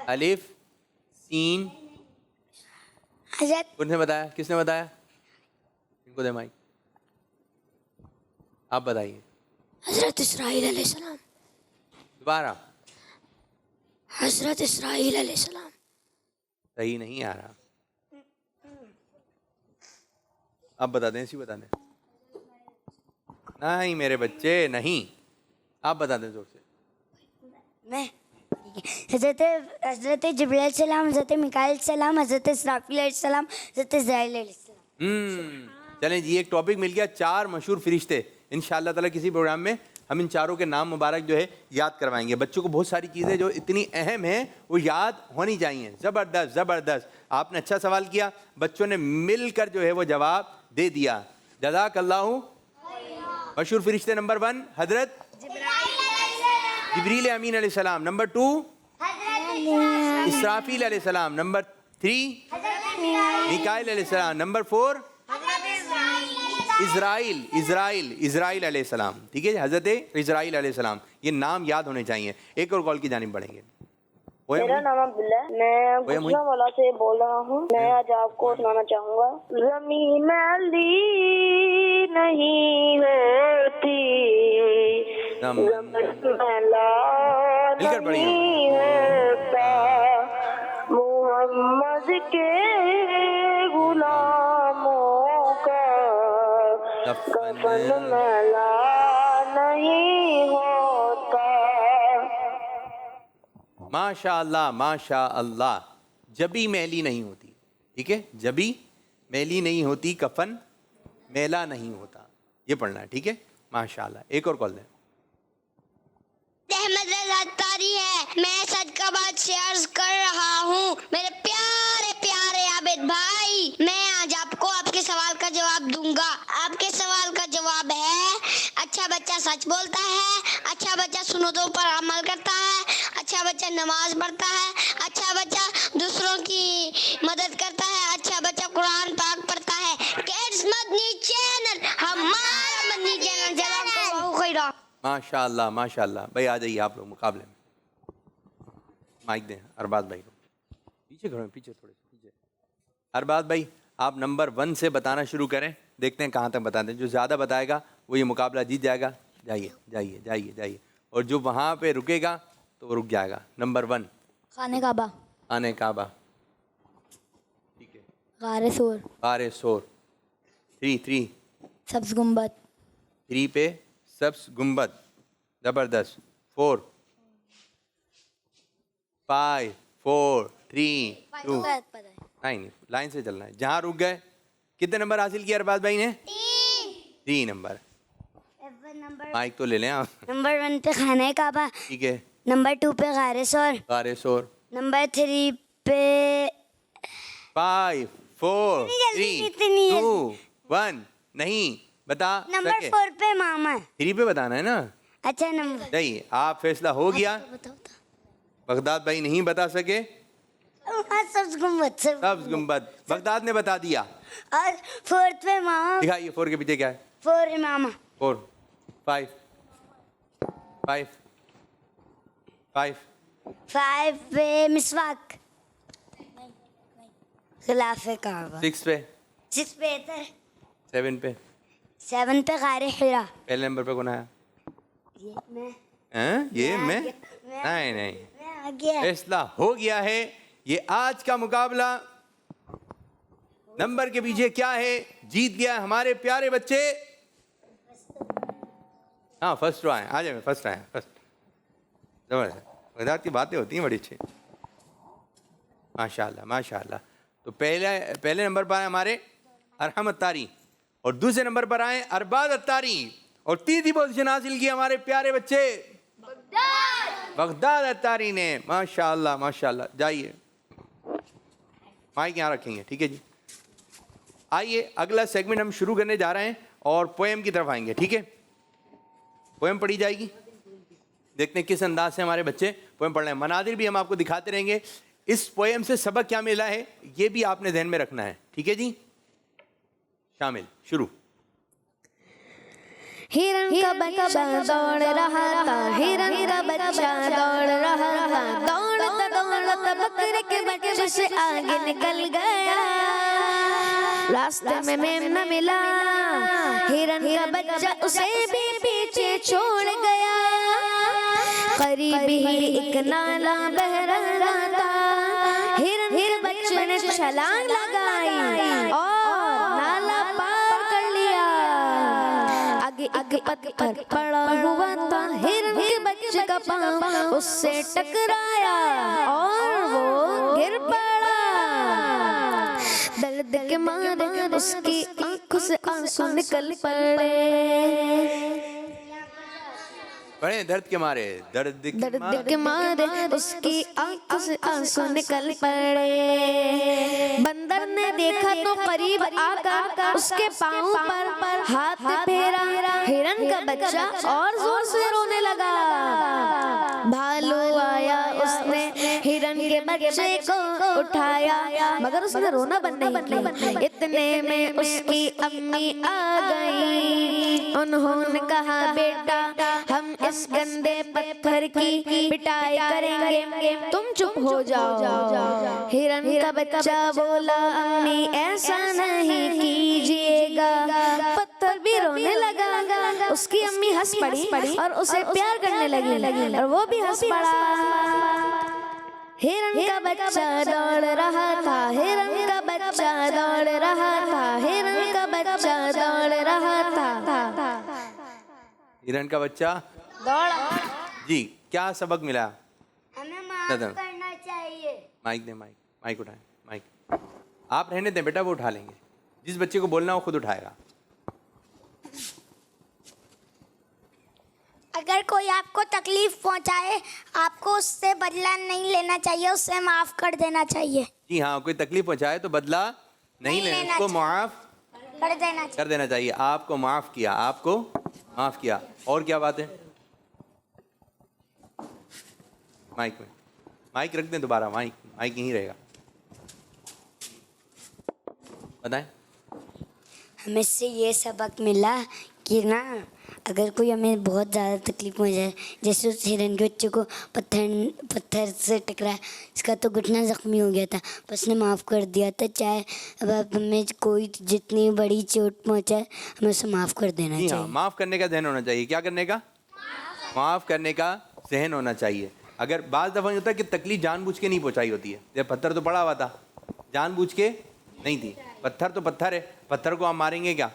अलिफ सीन। हज़रत किसने बताया? किसने बताया? इनको दे माइक। आप बताइए। हज़रत इस्राईल अलैहिस्सलाम, दोबारा। हज़रत इस्राईल अलैहिस्सलाम। सही नहीं आ रहा। आप बता दें, इसी बता दें। नहीं मेरे बच्चे नहीं, आप बता दें जोर से। मैं हज़रत जिब्रील सलाम, हज़रत मिकाईल सलाम, हज़रत इसराफील सलाम, हज़रत इज़राइल सलाम। चलें जी, एक टॉपिक मिल गया, 4 मशहूर फरिश्ते। इंशाअल्लाह ताला किसी प्रोग्राम में हम इन चारों के नाम मुबारक जो है याद करवाएंगे। बच्चों को बहुत सारी चीज़ें जो इतनी अहम हैं वो याद होनी चाहिए। ज़बरदस्त ज़बरदस्त, आपने अच्छा सवाल किया, बच्चों ने मिलकर जो है वो जवाब दे दिया। जज़ाकल्लाहु। मशहूर फरिश्ते नंबर 1 हज़रत जिब्रील अमीन अलैहिस्सलाम, नंबर 2 इसराफील अलैहिस्सलाम, नंबर 3 मिकाईल अलैहिस्सलाम, नंबर 4 इज़राइल अलैहिस्सलाम। ठीक है, हज़रत इज़राइल अलैहिस्सलाम, ये नाम याद होने चाहिए। एक और कॉल की जानिब बढ़ेंगे। मेरा नाम अब्दुल्ला है, मैं गुजरांवाला से बोल रहा हूँ। मैं आज आपको सुनाना चाहूँगा। ज़मीन मैली नहीं होती, ज़मीन मैला नहीं होता, मोहम्मद के गुलामों का कफन मैला नहीं होता। माशा अल्लाह माशा अल्लाह। जबी मैली नहीं होती, ठीक है, जबी मैली नहीं होती, कफन मैला नहीं होता, ये पढ़ना है। ठीक है, माशा अल्लाह। एक और कॉल दें। अहमद रज़ा तारी है, मैं सदका बात से अर्ज कर रहा हूँ। मेरे प्यारे प्यारे आबिद भाई, मैं आज आपको आपके सवाल का जवाब दूंगा। आपके सवाल का जवाब है, अच्छा बच्चा सच बोलता है, अच्छा बच्चा सुन्नतों पर अमल करता है, अच्छा बच्चा नमाज पढ़ता है, अच्छा बच्चा दूसरों की मदद करता है, अच्छा बच्चा कुरान पाक पढ़ता है। किड्स मदनी चैनल, हमारा मदनी चैनल। जज़ाकल्लाहु खैरा। माशाअल्लाह माशाअल्लाह। भाई आ जाइए आप लोग मुकाबले में, माइक दें अरबाज भाई को। पीछे खड़े, पीछे थोड़े पीछे। अरबाज भाई आप नंबर 1 से बताना शुरू करें, देखते हैं कहाँ तक बताते हैं। जो ज़्यादा बताएगा वो ये मुकाबला जीत जाएगा। जाइए जाइए जाइए जाइए, और जो वहाँ पे रुकेगा तो वो रुक जाएगा। नंबर 1 खाने काबा, आने काबा, ठीक है। गारे सूर, गारे सोर। 3 सब्ज गुम्बद, 3 पे सब्स गुम्बद, ज़बरदस्त। 4 5 4 3 2 नहीं, लाइन से चलना है। जहाँ रुक गए, कितने नंबर हासिल किया अरबाज भाई ने? 3 नंबर। माइक तो ले लें आप। नंबर 1 पे खाने काबा, ठीक है। नंबर 2 पे गारे सोर, गारे सोर। नंबर 3 पे 5 4 3 2 1 नहीं बता नंबर सके। 4 पे मामा। 3 पे बताना है ना। अच्छा नंबर नहीं, आप फैसला हो गया। बगदाद भाई नहीं बता सके। सब्ज गुम्बद, सब्ज गुम्बद बगदाद ने बता दिया। और 4 पे मामा। दिखाइए 4 के पीछे क्या है। 4 इमामा। 4 5 5 5 5 पे मिसवाक, खिलाफे काबा। 6 पे, 6 पे इतर, 7 पे, 7 पे गारे हिरा। पहले नंबर पे कौन आया? ये मैं, हैं? ये मैं? नहीं नहीं, मैं आ गया। फैसला हो गया है। ये आज का मुकाबला नंबर के पीछे क्या है, जीत गया हमारे प्यारे बच्चे। हाँ फर्स्ट रो आए, आ जाए। फर्स्ट आए, फर्स्ट। जबरदस्त, बगदाद की बातें होती हैं बड़ी अच्छी। माशाल्लाह माशाल्लाह। तो पहले नंबर पर आए हमारे अरहम अत्तारी, और दूसरे नंबर पर आए अरबाज अत्तारी, और तीसरी पोजीशन हासिल की हमारे प्यारे बच्चे बगदाद अत्तारी ने। माशाल्लाह माशाल्लाह। जाइए, माइक यहाँ रखेंगे, ठीक है जी। आइए अगला सेगमेंट हम शुरू करने जा रहे हैं और पोएम की तरफ आएंगे, ठीक है। पोएम पढ़ी जाएगी, देखते हैं किस अंदाज से हमारे बच्चे पोएम पढ़ रहे हैं। मनादिर भी हम आपको दिखाते रहेंगे। इस पोएम से सबक क्या मिला है ये भी आपने ध्यान में रखना है, ठीक है जी। शामिल, शुरू। हिरन का बच्चा दौड़ रहा था, हिरन का बच्चा दौड़ रहा था, दौड़ता दौड़ता बकरे के बच्चे से आगे निकल गया। रास्ते में मेमना मिला, हिरन का बच्चा उसे भी पीछे छोड़ गया। करीब ही एक नाला बह रहा था, हिरन के बच्चे ने छलांग लगाई और नाला पार एक पत्थर पड़ा हुआ था, हिरन के बच्चे का पाँव उससे टकराया और वो गिर पड़ा। दर्द के मारे उसकी आंखों से आंसू निकल पड़े। पढ़े दर्द के मारे, दर्द के मारे उसकी आंखों से आंसू निकल पड़े। बंदर ने देखा तो करीब आकर उसके पाँव पर हाथ फेरा। हिरन का बच्चा और जोर से रोने लगा। भालू आया, उसने हिरन के बच्चे को उठाया, मगर उसने रोना बंद नहीं किया। इतने में उसकी अम्मी आ गई। उन्होंने कहा, बेटा हम इस गंदे पत्थर की पिटाई करेंगे, तुम चुप हो जाओ। हिरन का बच्चा बोला, अम्मी ऐसा नहीं कीजिएगा। पत्थर भी रोने लगा। उसकी अम्मी हंस पड़ी और उसे प्यार करने लगी और वो भी हंस पड़ा। हिरन का बच्चा दौड़ रहा था, हिरन का बच्चा दौड़ रहा था, हिरन का बच्चा दौड़ रहा था। हिरन का बच्चा दौड़ा। जी, क्या सबक मिला? हमें माफ करना चाहिए। माइक दे, माइक उठाए, माइक। आप रहने दें बेटा, वो उठा लेंगे। जिस बच्चे को बोलना हो खुद उठाएगा। अगर कोई आपको तकलीफ पहुंचाए, आपको उससे बदला नहीं लेना चाहिए, उससे माफ कर देना चाहिए। जी हाँ, कोई तकलीफ पहुंचाए तो बदला नहीं लेना, उसको माफ कर देना चाहिए। आपको माफ किया, आपको माफ किया। और क्या बात है? माइक में माइक रख दें दोबारा, माइक यहीं रहेगा। बताएं। हमें इससे ये सबक मिला कि ना, अगर कोई हमें बहुत ज़्यादा तकलीफ हो जाए, जैसे उस हिरन के बच्चे को पत्थर से टकराया, इसका तो घुटना ज़ख्मी हो गया था, पर उसने माफ़ कर दिया था। चाहे अब हमें कोई जितनी बड़ी चोट पहुंचाए, हमें उसे माफ़ कर देना चाहिए। हाँ, माफ़ करने का जहन होना चाहिए। क्या करने का? माफ़ करने का जहन होना चाहिए। अगर बाज़ दफ़ा होता है कि तकलीफ जानबूझ के नहीं पहुंचाई होती है। जब पत्थर तो पड़ा हुआ था, जानबूझ के नहीं थी। पत्थर तो पत्थर है, पत्थर को आप मारेंगे क्या?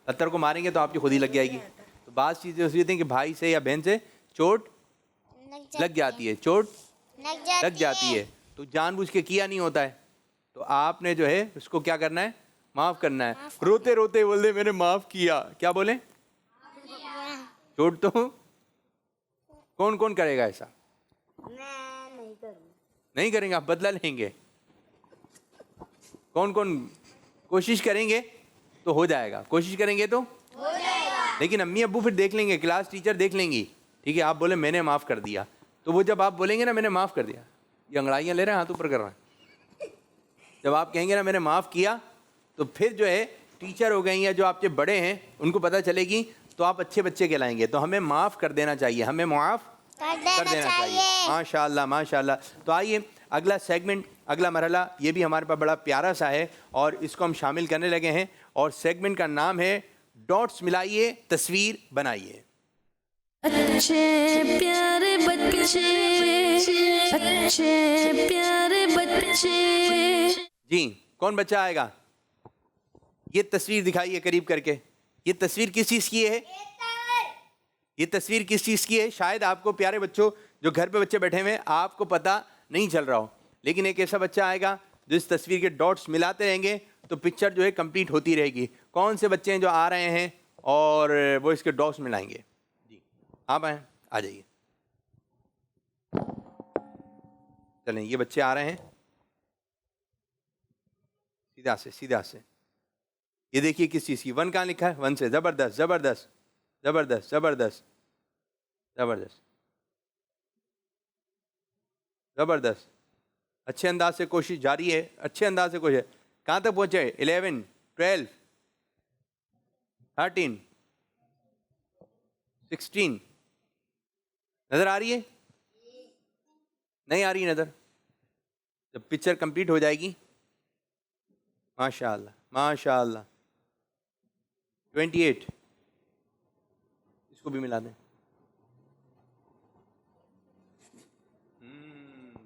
पत्थर को मारेंगे तो आपकी खुद ही लग जाएगी। तो बात चीज़ें होती हैं कि भाई से या बहन से चोट लग जाती है, चोट लग जाती है, तो जानबूझ के किया नहीं होता है। तो आपने जो है उसको क्या करना है? माफ़ करना है। रोते रोते बोल दे, मैंने माफ़ किया। क्या बोले? चोट तो कौन कौन करेगा ऐसा? नहीं करेंगे आप, बदला लेंगे। कौन कौन कोशिश करेंगे तो हो जाएगा, कोशिश करेंगे तो हो जाएगा। लेकिन अम्मी अब्बू फिर देख लेंगे, क्लास टीचर देख लेंगी। ठीक है, आप बोले मैंने माफ़ कर दिया, तो वो जब आप बोलेंगे ना मैंने माफ़ कर दिया, ये अंगड़ाइयाँ ले रहे हैं, हाथ ऊपर कर रहे हैं। जब आप कहेंगे ना मैंने माफ़ किया, तो फिर जो है टीचर हो गई या जो आपके बड़े हैं उनको पता चलेगी, तो आप अच्छे बच्चे कहलाएंगे। तो हमें माफ़ कर देना चाहिए, हमें माफ़ कर देना चाहिए। माशाल्लाह माशाल्लाह। तो आइए अगला सेगमेंट, अगला मरहला, ये भी हमारे पास बड़ा प्यारा सा है और इसको हम शामिल करने लगे हैं। और सेगमेंट का नाम है डॉट्स मिलाइए, तस्वीर बनाइए। अच्छे प्यारे बच्चे, अच्छे प्यारे बच्चे। जी, कौन बच्चा आएगा? ये तस्वीर दिखाइए करीब करके। ये तस्वीर किस चीज़ की है? ये तस्वीर किस चीज़ की है? शायद आपको प्यारे बच्चों जो घर पे बच्चे बैठे हुए हैं, आपको पता नहीं चल रहा हो, लेकिन एक ऐसा बच्चा आएगा जो इस तस्वीर के डॉट्स मिलाते रहेंगे तो पिक्चर जो है कंप्लीट होती रहेगी। कौन से बच्चे हैं जो आ रहे हैं और वो इसके डॉट्स मिलाएंगे? जी आप आए, आ जाइए। चलें, ये बच्चे आ रहे हैं, सीधा से। ये देखिए किस चीज़ की, वन कहाँ लिखा है? वन से। ज़बरदस्त ज़बरदस्त ज़बरदस्त ज़बरदस्त ज़बरदस्त ज़बरदस्त। अच्छे अंदाज से कोशिश जारी है, अच्छे अंदाज से कोशिश। कहाँ तक पहुँचे? 11, 12, 13, 16। नज़र आ रही है? नहीं आ रही नज़र? जब पिक्चर कंप्लीट हो जाएगी, माशाअल्लाह माशाअल्लाह। 28, इसको भी मिला दें।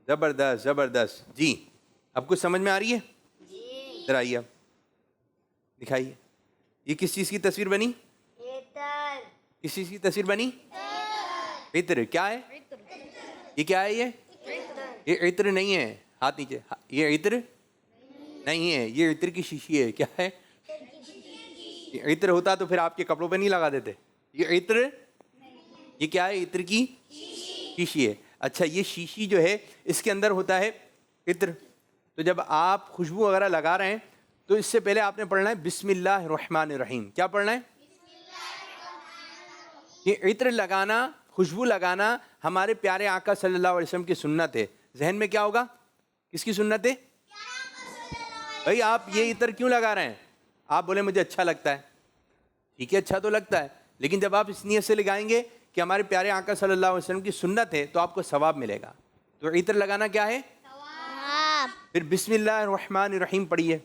ज़बरदस्त ज़बरदस्त। जी, अब कुछ समझ में आ रही है? इधर आइए, अब दिखाइए। ये किस चीज़ की तस्वीर बनी? किस चीज़ की तस्वीर बनी? इत्र। क्या है ये? क्या है ये इत्र नहीं है। हाथ नीचे। ये इत्र नहीं है, ये इत्र की शीशी है। क्या है? ये इत्र होता तो फिर आपके कपड़ों पे नहीं लगा देते। ये इत्र, ये क्या है? इत्र की शीशी है। अच्छा, ये शीशी जो है इसके अंदर होता है इत्र। तो जब आप खुशबू वगैरह लगा रहे हैं तो इससे पहले आपने पढ़ना है बिस्मिल्लाहिर्रहमानिर्रहीम। क्या पढ़ना है? ये इत्र लगाना, खुशबू लगाना हमारे प्यारे आका सल्लल्लाहु अलैहि वसल्लम की सुन्नत है। जहन में क्या होगा? किसकी सुन्नत है? भाई आप ये इत्र क्यों लगा रहे हैं? आप बोले मुझे अच्छा लगता है। ठीक है, अच्छा तो लगता है, लेकिन जब आप इस नीयत से लगाएंगे कि हमारे प्यारे आका सल्लल्लाहु अलैहि वसल्लम की सुन्नत है तो आपको सवाब मिलेगा। तो इत्र लगाना क्या है? फिर बिस्मिल्लाहिर्रहमानिर्रहीम पढ़िए।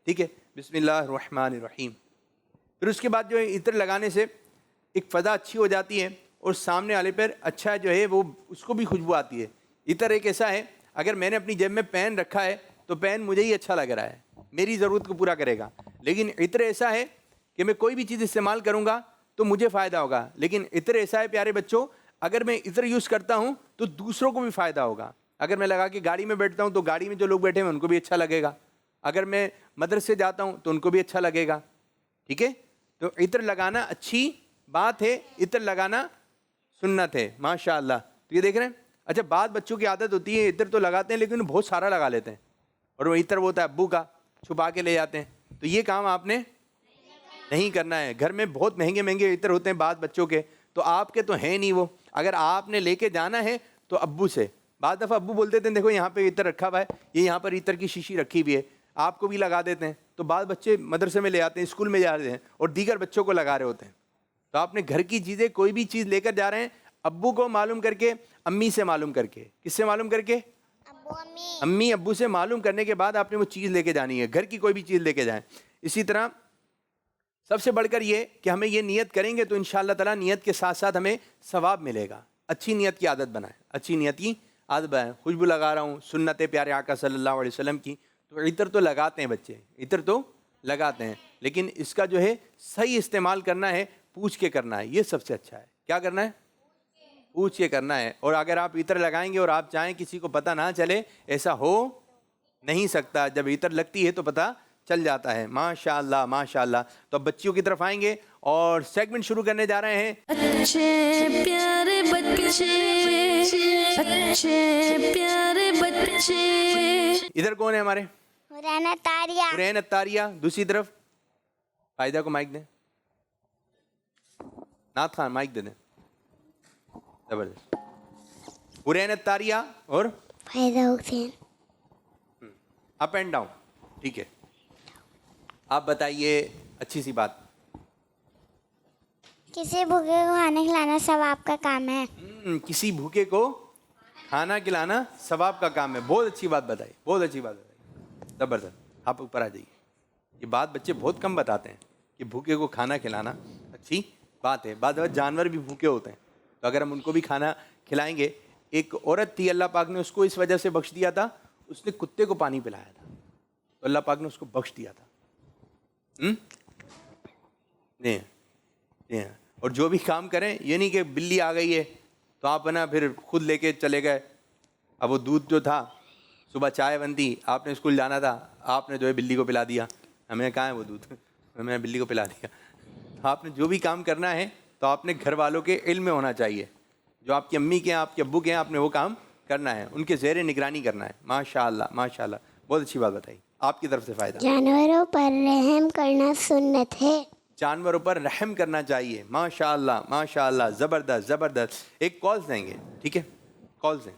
ठीक है, बिस्मिल्लाहिर्रहमानिर्रहीम। फिर उसके बाद जो है इत्र लगाने से एक फ़ज़ा अच्छी हो जाती है और सामने वाले पर अच्छा जो है वो उसको भी खुशबू आती है। इत्र एक ऐसा है, अगर मैंने अपनी जेब में पेन रखा है तो पेन मुझे ही अच्छा लग रहा है, मेरी ज़रूरत को पूरा करेगा। लेकिन इत्र ऐसा है कि मैं कोई भी चीज़ इस्तेमाल करूँगा तो मुझे फ़ायदा होगा। लेकिन इत्र ऐसा है प्यारे बच्चों, अगर मैं इत्र यूज़ करता हूँ तो दूसरों को भी फ़ायदा होगा। अगर मैं लगा के गाड़ी में बैठता हूँ तो गाड़ी में जो लोग बैठे हैं उनको भी अच्छा लगेगा। अगर मैं मदरसे जाता हूँ तो उनको भी अच्छा लगेगा। ठीक है, तो इत्र लगाना अच्छी बात है, इत्र लगाना सुन्नत है। माशाअल्लाह। तो ये देख रहे हैं। अच्छा, बाद बच्चों की आदत होती है इत्र तो लगाते हैं लेकिन बहुत सारा लगा लेते हैं और वो इत्र वो होता है अब्बू का, छुपा के ले जाते हैं। तो ये काम आपने नहीं करना है। घर में बहुत महंगे महंगे इत्र होते हैं बाद बच्चों के, तो आपके तो हैं नहीं वो। अगर आपने लेके जाना है तो अब्बू से। बाद दफ़ा अब्बू बोलते थे देखो यहाँ पे इत्र रखा हुआ है, ये यहाँ पर इत्र की शीशी रखी हुई है, आपको भी लगा देते हैं। तो बाद बच्चे मदरसे में ले आते हैं, स्कूल में जा रहे हैं और दीगर बच्चों को लगा रहे होते हैं। तो आपने घर की चीज़ें कोई भी चीज़ लेकर जा रहे हैं, अब्बू को मालूम करके, अम्मी से मालूम करके। किससे मालूम करके? अम्मी अब्बू से मालूम करने के बाद आपने वो चीज़ लेके जानी है। घर की कोई भी चीज़ लेके जाएं। इसी तरह सबसे बढ़कर ये कि हमें ये नियत करेंगे तो इंशाअल्लाह ताला नियत के साथ साथ हमें सवाब मिलेगा। अच्छी नियत की आदत बनाएं, अच्छी नियत की आदत बनाएं। खुशबू लगा रहा हूँ, सुन्नत प्यारे आका सल्लल्लाहु अलैहि वसल्लम की, तो इत्र तो लगाते हैं बच्चे, इत्र तो लगाते हैं, लेकिन इसका जो है सही इस्तेमाल करना है, पूछ के करना है। ये सबसे अच्छा है। क्या करना है? पूछ के करना है। और अगर आप इत्र लगाएंगे और आप चाहें किसी को पता ना चले, ऐसा हो नहीं सकता। जब इत्र लगती है तो पता चल जाता है। माशाअल्लाह माशाअल्लाह। तो अब बच्चियों की तरफ आएंगे और सेगमेंट शुरू करने जा रहे हैं। अच्छे प्यारे बच्चे, अच्छे प्यारे बच्चे। इधर कौन है हमारे? हुरैन तारिया। हुरैन तारिया। दूसरी तरफ फायदा को माइक दें। नाथ खान माइक दे दें। जबरदस्त। हुरैन तारिया और फायदा हुसैन। Up and down. ठीक है, आप बताइए अच्छी सी बात। किसी भूखे को खाना खिलाना सवाब का काम है। किसी भूखे को खाना खिलाना सवाब का काम है। बहुत अच्छी बात बताई, बहुत अच्छी बात बताई, ज़बरदस्त। आप ऊपर आ जाइए। ये बात बच्चे बहुत कम बताते हैं कि भूखे को खाना खिलाना अच्छी बात है। बाद में जानवर भी भूखे होते हैं, तो अगर हम उनको भी खाना खिलाएंगे। एक औरत थी, अल्लाह पाक ने उसको इस वजह से बख्श दिया था, उसने कुत्ते को पानी पिलाया था, तो अल्लाह पाक ने उसको बख्श दिया था। नहीं। और जो भी काम करें, ये नहीं कि बिल्ली आ गई है तो आप है ना फिर खुद लेके चले गए। अब वो दूध जो था, सुबह चाय बनती, आपने स्कूल जाना था, आपने जो है बिल्ली को पिला दिया। हमने कहा है वो दूध, मैंने बिल्ली को पिला दिया। आपने जो भी काम करना है तो आपने घर वालों के इल्म में होना चाहिए। जो आपकी अम्मी के हैं, आपके अब्बू के हैं, आपने वो काम करना है, उनके ज़ेरे निगरानी करना है। माशाअल्लाह माशाअल्लाह, बहुत अच्छी बात बताई। आपकी तरफ से फ़ायदा। जानवरों पर रहम करना सुन्नत है। जानवरों पर रहम करना चाहिए। माशाअल्लाह माशाअल्लाह, ज़बरदस्त ज़बरदस्त। एक कॉल देंगे, ठीक है? कॉल दें।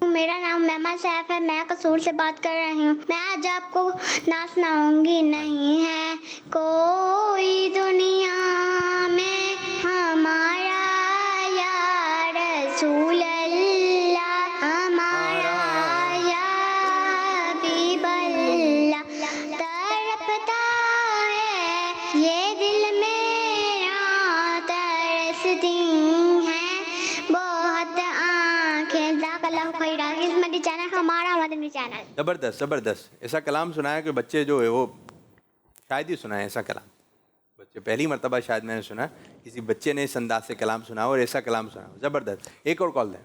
मेरा नाम मेमा सैफ है, मैं कसूर से बात कर रही हूँ। मैं आज आपको ना सुनाऊंगी। नहीं है कोई दुनिया में हमारा या रसूल अल्लाह, हमारा या हबीब अल्लाह। तड़पता है ये दिल मेरा, तरसती हैं बहुत आँखें। ज़ाकल्लाहु खैरा। इस मदनी चैनल हमारा मदनी चैनल। ज़बरदस्त ज़बरदस्त। ऐसा कलाम सुनाया कि बच्चे जो है वो शायद ही सुनाए ऐसा कलाम। बच्चे पहली मर्तबा शायद मैंने सुना किसी बच्चे ने इस अंदाज से कलाम सुना और ऐसा कलाम सुना। ज़बरदस्त। एक और कॉल दें।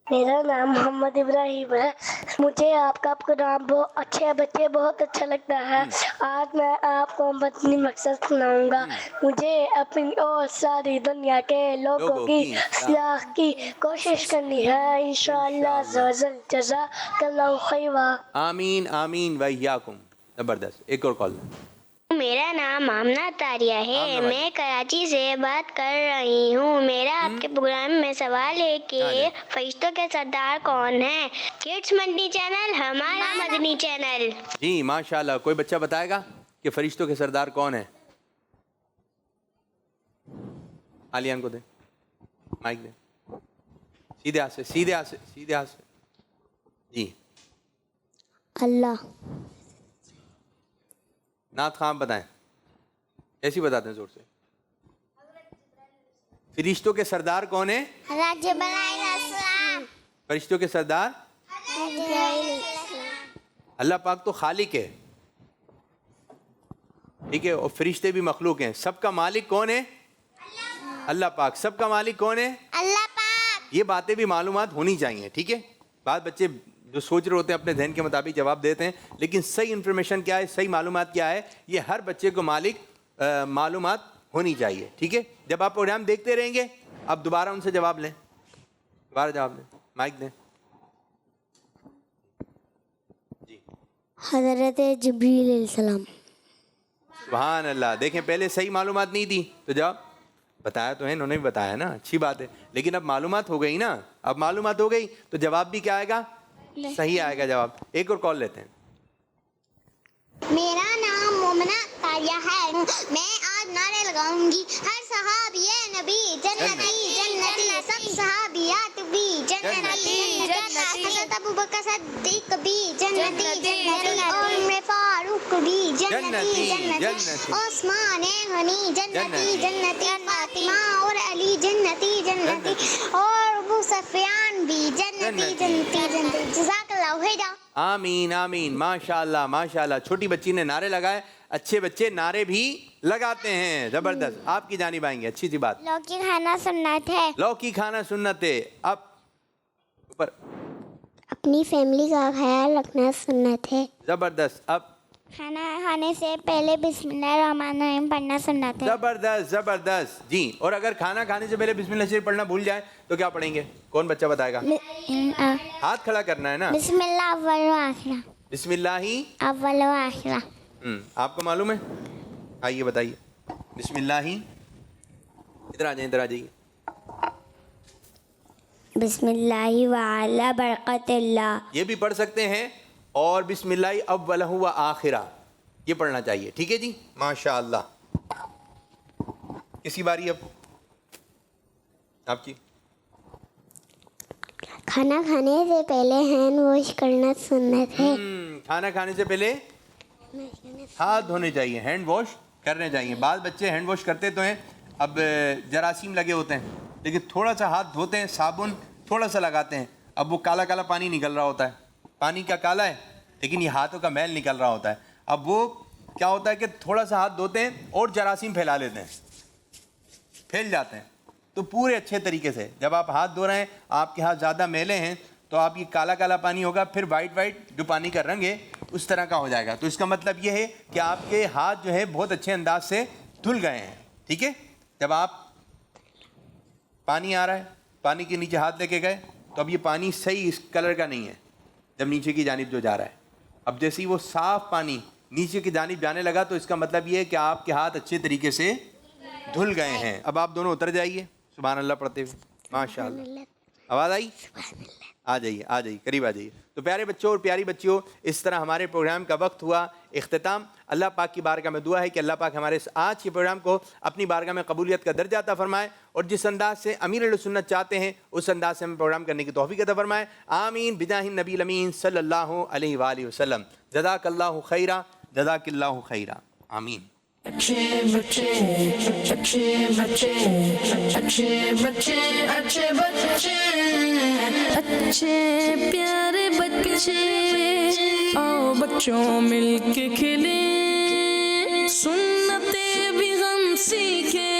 मेरा नाम मोहम्मद इब्राहिम है। मुझे आपका प्रोग्राम बहुत अच्छे बच्चे बहुत अच्छा लगता है। आज मैं आपको अपनी मकसद सुनाऊंगा। मुझे अपनी और सारी दुनिया के लोगों की इस्लाह की कोशिश करनी है इंशाअल्लाह जज़ाकल्लाहु खैरा। आमीन आमीन व इय्याकुम। ज़बरदस्त। एक और कॉल दें। मेरा नाम आमना तारिया है। मैं कराची से बात कर रही हूँ। मेरा आपके प्रोग्राम में सवाल है कि फरिश्तों के सरदार कौन है? किड्स मदनी चैनल, हमारा मदनी चैनल। जी माशाल्लाह। कोई बच्चा बताएगा कि फरिश्तों के सरदार कौन है? आलियान को दे माइक दे। सीधे हाथ से, सीधे हाथ से, सीधे हाथ से। जी अल्लाह। नाथ खां बताएं। ऐसी बताते हैं जोर से। फरिश्तों के सरदार कौन है? फरिश्तों के सरदार अल्लाह पाक तो खालिक है, ठीक है, और फरिश्ते भी मखलूक हैं। सबका मालिक कौन है? अल्लाह पाक। सबका मालिक कौन है? अल्लाह पाक। ये बातें भी मालूमात होनी चाहिए, ठीक है। बाद बच्चे जो सोच रहे होते हैं अपने ध्यान के मुताबिक जवाब देते हैं, लेकिन सही इन्फॉर्मेशन क्या है, सही मालूमात क्या है, ये हर बच्चे को मालूमात होनी चाहिए, ठीक है। जब आप प्रोग्राम देखते रहेंगे आप दोबारा उनसे जवाब लें, दोबारा जवाब दें। माइक दें। जी हज़रत जिब्रील अलैहिस्सलाम। सुभान अल्लाह। देखें पहले सही मालूमात नहीं थी तो जवाब बताया तो है, इन्होंने भी बताया ना, अच्छी बात है। लेकिन अब मालूमात हो गई ना, अब मालूमात हो गई तो जवाब भी क्या आएगा? सही आएगा जवाब। एक और कॉल लेते हैं। मेरा नाम मोमना तारिया है। मैं आज नारे लगाऊंगी, हर सहाबिया नबी जन्नती जन्नती, सब सहाबियात भी जन्नती जन्नती, हज़रत अबू बकर सिद्दीक भी जन्नती जन्नती, और उमर फारूक भी जन्नती जन्नती, उस्मान गनी जन्नती जन्नती, फातिमा और अली जन्नती जन्नती, और अबू सुफियान भी जन्नती जन्नती जन्नती। जज़ाकल्लाहु खैरा। आमीन आमीन। माशाल्लाह माशाल्लाह। छोटी बच्ची ने नारे लगाए, अच्छे बच्चे नारे भी लगाते हैं। जबरदस्त। आपकी जानिब आएंगे, अच्छी सी बात। लौकी खाना सुन्नत है। लौकी खाना सुन्नत है। अब ऊपर। अपनी फैमिली का ख्याल रखना सुन्नत है। जबरदस्त। अब खाना खाने से पहले बिस्मिल्लाहिर्रहमानिर्रहीम पढ़ना सुन्नत है। जबरदस्त जबरदस्त। जी, और अगर खाना खाने से पहले बिस्मिल्लाह शरीफ पढ़ना भूल जाए तो क्या पढ़ेंगे? कौन बच्चा बताएगा? हाथ खड़ा करना है ना। बिस्मिल्लाह अव्वल व आखिरा। बिस्मिल्लाही अव्वल व आखिरा। आपको मालूम है? आइए बताइए। बिस्मिल्लाही, इधर आ जाइए, इधर आ जाइए। बिस्मिल्लाहि व अला बरकतिल्लाह। ये भी पढ़ सकते हैं, और बिस्मिल्लाह अव्वलहु व आखिरा ये पढ़ना चाहिए, ठीक है जी। माशाअल्लाह। किसी बारी अब आपकी। खाना खाने से पहले हैंड वॉश करना सुन्नत है। खाना खाने से पहले हाथ धोने चाहिए, हैंड वॉश करने चाहिए। बाद बच्चे हैंड वॉश करते तो हैं, अब जरासीम लगे होते हैं, लेकिन थोड़ा सा हाथ धोते हैं, साबुन थोड़ा सा लगाते हैं, अब वो काला काला पानी निकल रहा होता है, पानी क्या काला है, लेकिन ये हाथों का मैल निकल रहा होता है। अब वो क्या होता है कि थोड़ा सा हाथ धोते हैं और जरासीम फैला लेते हैं, फैल जाते हैं। तो पूरे अच्छे तरीके से जब आप हाथ धो रहे हैं, आपके हाथ ज़्यादा मैले हैं तो आप ये काला काला पानी होगा, फिर वाइट वाइट जो पानी का रंग है उस तरह का हो जाएगा। तो इसका मतलब ये है कि आपके हाथ जो है बहुत अच्छे अंदाज से धुल गए हैं, ठीक है। जब आप पानी आ रहा है, पानी के नीचे हाथ लेके गए तो अब ये पानी सही इस कलर का नहीं है जब नीचे की जानिब जो जा रहा है। अब जैसे ही वो साफ़ पानी नीचे की जानिब जाने लगा तो इसका मतलब ये है कि आपके हाथ अच्छे तरीके से धुल गए हैं। अब आप दोनों उतर जाइए सुभान अल्लाह पढ़ते हुए। माशाअल्लाह। आवाज़ आई? आ जाइए, आ जाइए, करीब आ जाइए। तो प्यारे बच्चों और प्यारी बच्चियों, इस तरह हमारे प्रोग्राम का वक्त हुआ इख्तिताम। अल्लाह पाक की बारगाह में दुआ है कि अल्लाह पाक हमारे इस आज के प्रोग्राम को अपनी बारगाह में कबूलियत का दर्जा अता फरमाए, और जिस अंदाज से अमीर अहले सुन्नत चाहते हैं उस अंदाज से हमें प्रोग्राम करने की तौफीक अता फरमाए। आमीन बिजाहि नबी अमीन सल्लल्लाहु अलैहि वसल्लम। जज़ाकल्लाहु खैरा, जज़ाकिल्लाहु खैरा। आमीन। अच्छे बच्चे अच्छे बच्चे अच्छे बच्चे अच्छे बच्चे अच्छे प्यारे बच्चे, आओ बच्चों मिलके खेलें, सुन्नते भी हम सीखे,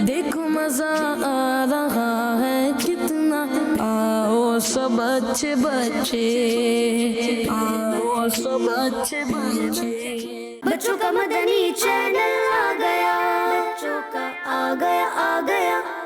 देखो मजा आ रहा है कितना। आओ सब बच्चे बच्चे, आओ सब बच्चे बच्चे। बच्चों का मदनी चैनल आ गया, बच्चों का आ गया आ गया।